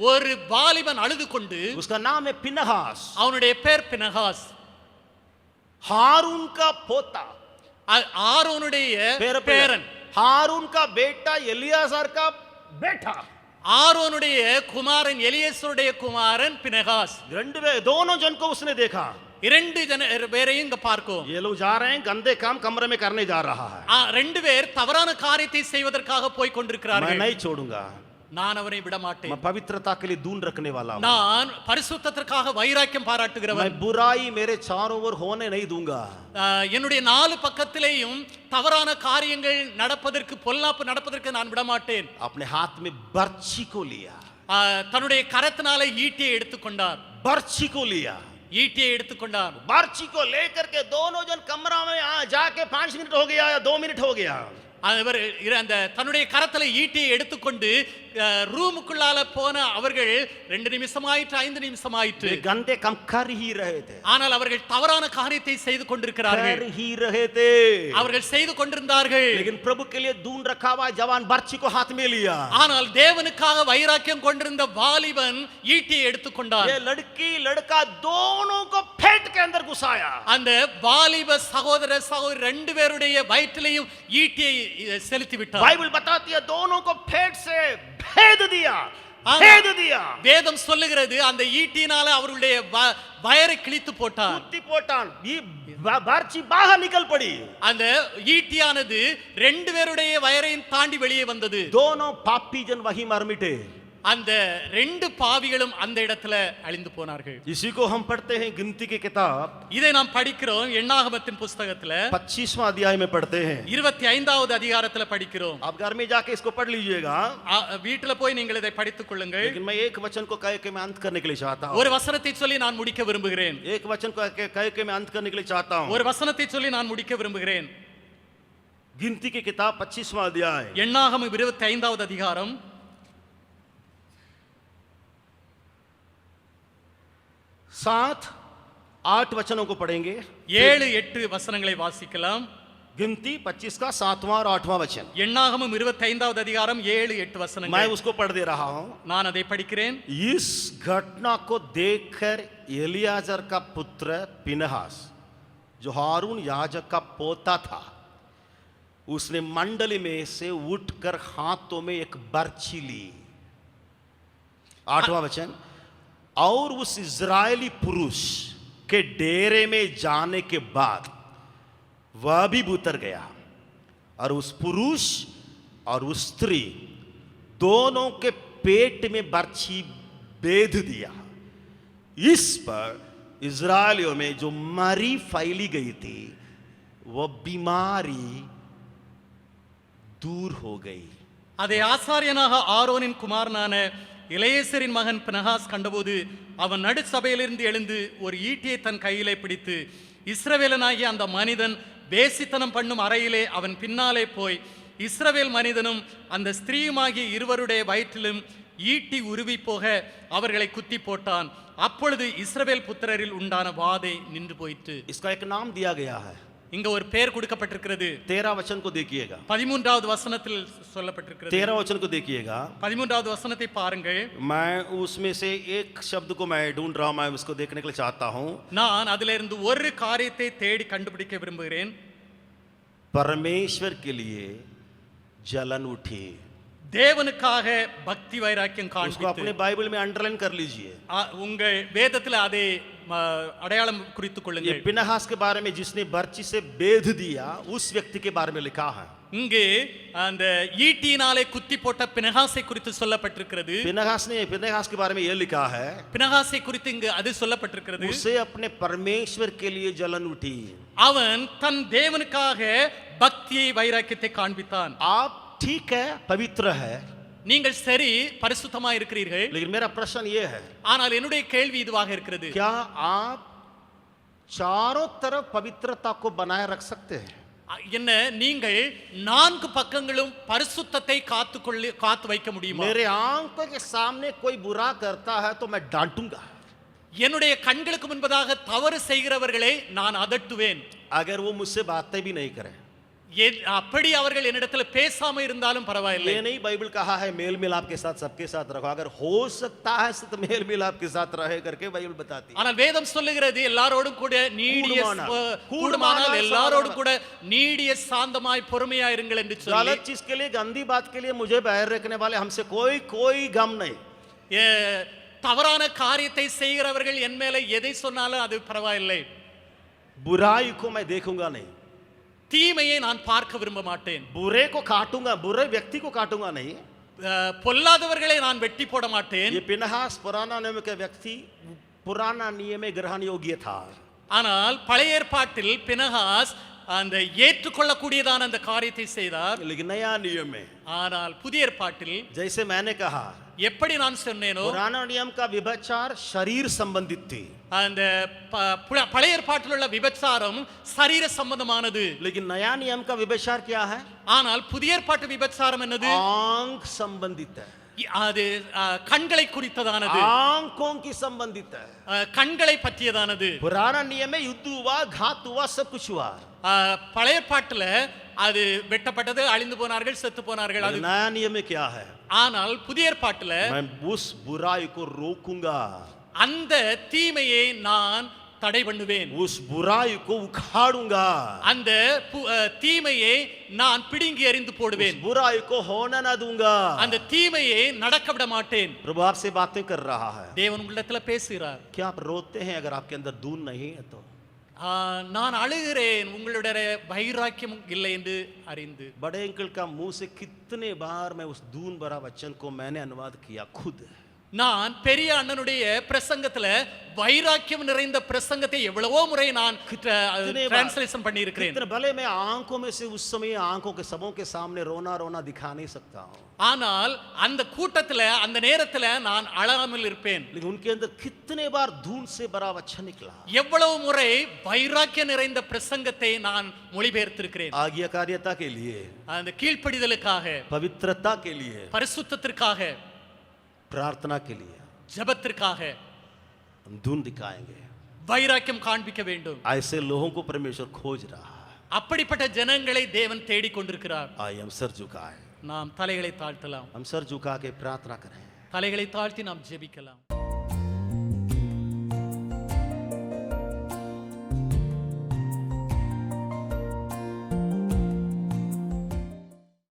ஒரு வாலிபன் அழுது கொண்டு,
उसका नाम है पिनहास,
அவனுடைய பேர் பினகாஸ்,
हारून का पोता,
ஆரோனுடைய பேரன்,
हारून का बेटा एलियाजर का बेटा,
ஆரோனுடைய குமாரன் எலியேசருடைய குமாரன் பினகாஸ்.
दोनों जन को उसने देखा,
இரண்டு பேரையும் இங்க பார்க்கும்.
ये लोग जा रहे हैं गंदे काम कमरे में करने जा रहा है,
ரெண்டு பேர் தவறான காரியத்தை செய்வதற்காக போய் கொண்டிருக்கிறார்கள்.
मैं नहीं छोड़ूंगा,
நான் அவரை விட மாட்டேன்.
मैं पवित्रता के लिए दून रखने वाला हूं,
நான் பரிசுத்தத்திற்காக வைராக்கியம் பாராட்டுகிறவன்.
मैं बुराई मेरे चारों ओर होने नहीं दूंगा,
என்னுடைய நாலு பக்கத்திலேயும் தவறான காரியங்கள் நடப்பதற்கு, பொல்லாப்பு நடப்பதற்கு நான் விட மாட்டேன்.
अपने हाथ में बर्छी को लिया,
தன்னுடைய கரத்தினால ஈட்டியை எடுத்துக்கொண்டார்,
बर्छी को लिया,
ஈட்டியை எடுத்துக்கொண்டார்.
बर्छी को लेकर के दोनों जन कमरा में जाके 5 मिनट हो गया या 2 मिनट हो गया,
அவர் அந்த தன்னுடைய கரத்துல ஈட்டியை எடுத்துக்கொண்டு ரூமுக்குள்ளால போன அவர்கள் 2 நிமிஷமாயிற்று 5 நிமிஷமாயிற்று
वे गंदे काम कर ही रहे थे,
ஆனால் அவர்கள் தவறான காரியத்தை செய்து கொண்டிருக்கிறார்கள்
कर ही रहे थे।
அவர்கள் செய்து கொண்டிருந்தார்கள்
लेकिन प्रभु के लिए दून रखा हुआ जवान बर्छी को हाथ में लिया।
ஆனால் தேவனுக்காக வைராக்கியம் கொண்டிருந்த வாலிபன் ஈட்டியை எடுத்துக்கொண்டான்
ये लड़की लड़का दोनों को फेंट के अंदर घुसाया।
அந்த வாலிப சகோதர சகோதரி 2 பேருடைய வயிற்றிலையும் ஈட்டியை செலுத்தி விட்டார்
बाइबल बताती है दोनों को फेंट से भेद दिया, भेद दिया।
வேதம் சொல்லுகிறது அந்த ஈட்டினால அவருடைய வயரை கிழித்து போட்டார்,
कुत्ती पोटान ये बर्छी बाहर निकल पड़ी।
அந்த ஈட்டியானது 2 பேருடைய வயரையும் தாண்டி வெளியே வந்தது।
दोनों पापी जन वहीं मर मिटे।
அந்த 2 பாவிகளும் அந்த இடத்துல அழிந்து போனார்கள்।
इसी को हम पढ़ते हैं गिनती की किताब,
இதை நாம் படிக்கிறோம் எண்ணாகமத்தின் புத்தகத்துல
25वां अध्याय में पढ़ते हैं।
25வது அதிகாரத்துல படிக்கிறோம்।
आप घर में जाके इसको पढ़ लीजिएगा,
வீட்டுல போய் நீங்கள் இதை படித்துக் கொள்ளுங்கள்।
लेकिन मैं एक वचन को कह के मैं अंत करने के लिए चाहता हूँ।
ஒரு வசனத்தை சொல்லி நான் முடிக்க விரும்புகிறேன்।
एक वचन को कह के मैं अंत करने के लिए चाहता हूँ।
ஒரு வசனத்தை சொல்லி நான் முடிக்க விரும்புகிறேன்।
गिनती की किताब 25वां अध्याय,
எண்ணாகமம் 25வது அதிகாரம்
7-8 वचनों को पढ़ेंगे।
7-8 வசனங்களை வாசிக்கலாம்।
गिनती 25 का 7वां और 8वां वचन,
எண்ணாகமம் 25வது அதிகாரம் 7-8
मैं
வசனங்கள்
उसको पढ़ दे रहा हूँ।
நான் அதை படிக்கிறேன்।
इस घटना को देखकर एलियाजर का पुत्र पिनहास, जो हारून याजक का पोता था, उसने मंडली में से उठकर हाथों में एक बर्छी ली। 8वां वचन, और उस इजरायली पुरुष के डेरे में जाने के बाद वह भी उतर गया और उस पुरुष और उस स्त्री दोनों के पेट में बर्छी बेध दिया। इस पर इजरायलियों में जो मरी फैली गई थी वह बीमारी दूर हो गई।
அதை ஆசாரியனாக ஆரோனின் குமாரனான இளையேசரின் மகன் பினகாஸ் கண்டபோது அவன் நடு சபையிலிருந்து எழுந்து ஒரு ஈட்டியை தன் கையிலே பிடித்து இஸ்ரவேலனாகிய அந்த மனிதன் வேசித்தனம் பண்ணும் அறையிலே அவன் பின்னாலே போய் இஸ்ரவேல் மனிதனும் அந்த ஸ்திரீயுமாகிய இருவருடைய வயிற்றிலும் ஈட்டி உருவி போக அவர்களை குத்தி போட்டான்। அப்பொழுது இஸ்ரவேல் புத்திரரில் உண்டான வாதை நின்று போயிற்று।
इसका एक नाम दिया गया है,
இங்க ஒரு பெயர் கொடுக்கப்பட்டிருக்கிறது।
13 वचन को देखिएगा,
13வது வசனத்தில் சொல்லப்பட்டிருக்கிறது।
13 वचन को देखिएगा।
13வது வசனத்தை பாருங்கள்।
मैं उसमें से एक शब्द को मैं ढूंढ रहा हूं, मैं उसको देखने के लिए चाहता हूं।
நான் அதிலிருந்து ஒரு காரியத்தை தேடி கண்டுபிடிக்க விரும்புகிறேன்।
परमेश्वर के लिए जलन उठी।
தேவனுக்காக பக்தி வைராக்கியம்
उसको
காண்பித்து
अपने बाइबल में अंडरलाइन कर लीजिए।
உங்கள் வேதத்தில் அதை அடையாளம் குறித்துக்
ये
கொள்ளுங்கள்।
पिनहास के बारे में जिसने बर्छी से बेध दिया, उस व्यक्ति के बारे में लिखा है।
இங்கே அந்த ஈட்டியினாலே குத்தி போட்ட பினகாசை குறித்து சொல்லப்பட்டிருக்கிறது।
पिनहास के बारे में ये लिखा है,
பினகாசை குறித்து இங்கு அது சொல்லப்பட்டிருக்கிறது।
उसे अपने परमेश्वर के लिए जलन उठी।
அவன் தன் தேவனுக்காக பக்தியை வைராக்கியத்தை காண்பித்தான்।
आप ठीक है, पवित्र है,
நீங்கள் சரி பரிசுத்தமா இருக்கிறீர்கள்,
लेकिन मेरा प्रश्न ये है,
ஆனால் என்னுடைய கேள்வி இதுவாக இருக்கிறது,
क्या आप चारों तरफ पवित्रता को बनाए रख सकते हैं?
என்ன நீங்கள் 4 பக்கங்களும் பரிசுத்தத்தை காத்து வைக்க முடியுமா?
मेरे आंखों के सामने कोई बुरा करता है तो मैं डांटूंगा।
என்னுடைய கண்களுக்கு முன்பதாக தவறு செய்கிறவர்களை நான் அதட்டுவேன்।
अगर वो मुझसे बातें भी नहीं करें,
அப்படி அவர்கள் என்னிடத்தில் பேசாம இருந்தாலும் பரவாயில்லை।
ये नहीं बाइबल कहा है मेल मिलाप के साथ सबके साथ रखो, अगर हो सकता है तो मेल मिलाप के साथ रहे करके बाइबल बताती है।
ஆனால் வேதம் சொல்லுகிறது எல்லாரோடும் கூட நீடிய கூடுமானால் எல்லாரோடும் கூட நீடிய சாந்தமாய் பொறுமையாய் இருங்கள் என்று சொல்லி,
गलत चीज के लिए, गंदी बात के लिए मुझे बाहर रखने वाले हमसे कोई गम नहीं।
தவறான காரியத்தை செய்கிறவர்கள் என் மேல எதை சொன்னாலும் அது பரவாயில்லை।
बुराई को मैं देखूंगा नहीं,
தீமையை நான் பார்க்க விரும்ப மாட்டேன்।
बुरे को काटूंगा, बुरे व्यक्ति को काटूंगा नहीं।
பொல்லாதவர்களை நான் வெட்டி போட மாட்டேன்।
ये पिनहास पुराना नियम का व्यक्ति पुराना नियम में ग्रहण योग्य था,
ஆனால் பழைய ஏற்பாட்டில் பினகாஸ் அந்த ஏற்றுக்கொள்ளக்கூடியதான அந்த காரியத்தை செய்தார்।
लेकिन नया नियम में,
ஆனால் புதிய ஏற்பாட்டில்
जैसे मैंने कहा,
எப்படி நான் சொன்னேனோ
पुराना नियम का व्यभिचार शरीर संबंधित थी,
அந்த பழைய ஏற்பாட்டில் உள்ள விபச்சாரம் சரீர சம்பந்தமானது।
लेकिन नया नियम का व्यभिचार क्या है?
ஆனால் புதிய ஏற்பாட்டு விபச்சாரம் என்னது?
आंख संबंधित है।
அது கண்களை குறித்ததானது,
आंखों की संबंधित है।
கண்களை பற்றியதானது.
पुराना नियम में युद्ध हुआ, घात हुआ, सब कुछ हुआ।
பழைய பாட்டுல அது வெட்டப்பட்டது, அழிந்து போனார்கள், செத்து போனார்கள். அது
नया नियम में क्या है?
ஆனால் புதிய ஏற்பாட்டுல
मैं उस बुराई को रोकूंगा,
அந்த தீமையை நான் தடை பண்ணுவேன்,
उस बुराई को उखाड़ूंगा,
அந்த தீமையை நான் பிடுங்கி எறிந்து போடுவேன்,
उस बुराई को होने ना दूंगा।
அந்த தீமையை நடக்க விட மாட்டேன்.
प्रभु आपसे बातें कर रहा है।
தேவன் உங்களிடத்துல பேசுகிறார்.
क्या आप रोते हैं अगर आपके अंदर दून नहीं है तो?
நான் அழுகிறேன் உங்களுடைய வைராக்கியம் இல்லை என்று அறிந்து.
बड़े अंकल का मुंह से कितने बार मैं उस दून भरा वचन को मैंने अनुवाद किया खुद।
நான் பெரிய அண்ணனுடைய பிரசங்கத்துல வைராக்கியம் நிறைந்த பிரசங்கத்தை எவ்வளவோ முறை நான் டிரான்ஸ்லேஷன் பண்ணி இருக்கிறேன்.
भले मैं आंखों में से उस समय आंखों के सबों के सामने रोना रोना दिखा नहीं सकता हूं,
ஆனால் அந்த கூட்டத்துல அந்த நேரத்துல நான் அழாமல் இருப்பேன்.
लेकिन उनके अंदर कितने बार धून से भरा वचन निकला।
எவ்வளவு முறை வைராக்கியம் நிறைந்த பிரசங்கத்தை நான் மொழிபெயர்த்திருக்கிறேன்.
आज्ञाकारिता के लिए,
அந்த கீழ்ப்படிதலுக்காக,
पवित्रता के लिए,
பரிசுத்தத்திற்காக,
प्रार्थना के लिए
ஜெபத்திற்காக
हम धून दिखाएंगे।
வைராக்கியம் காண்பிக்க வேண்டும்.
ऐसे लोगों को परमेश्वर खोज रहा है।
அப்படிப்பட்ட ஜனங்களை தேவன் தேடிக் கொண்டிருக்கிறார்.
आइए हम सर झुकाएं,
நாம் தலைகளை தாழ்த்தலாம்.
हम सर झुका के प्रार्थना करें।
தலைகளை தாழ்த்தி நாம் ஜெபிக்கலாம்.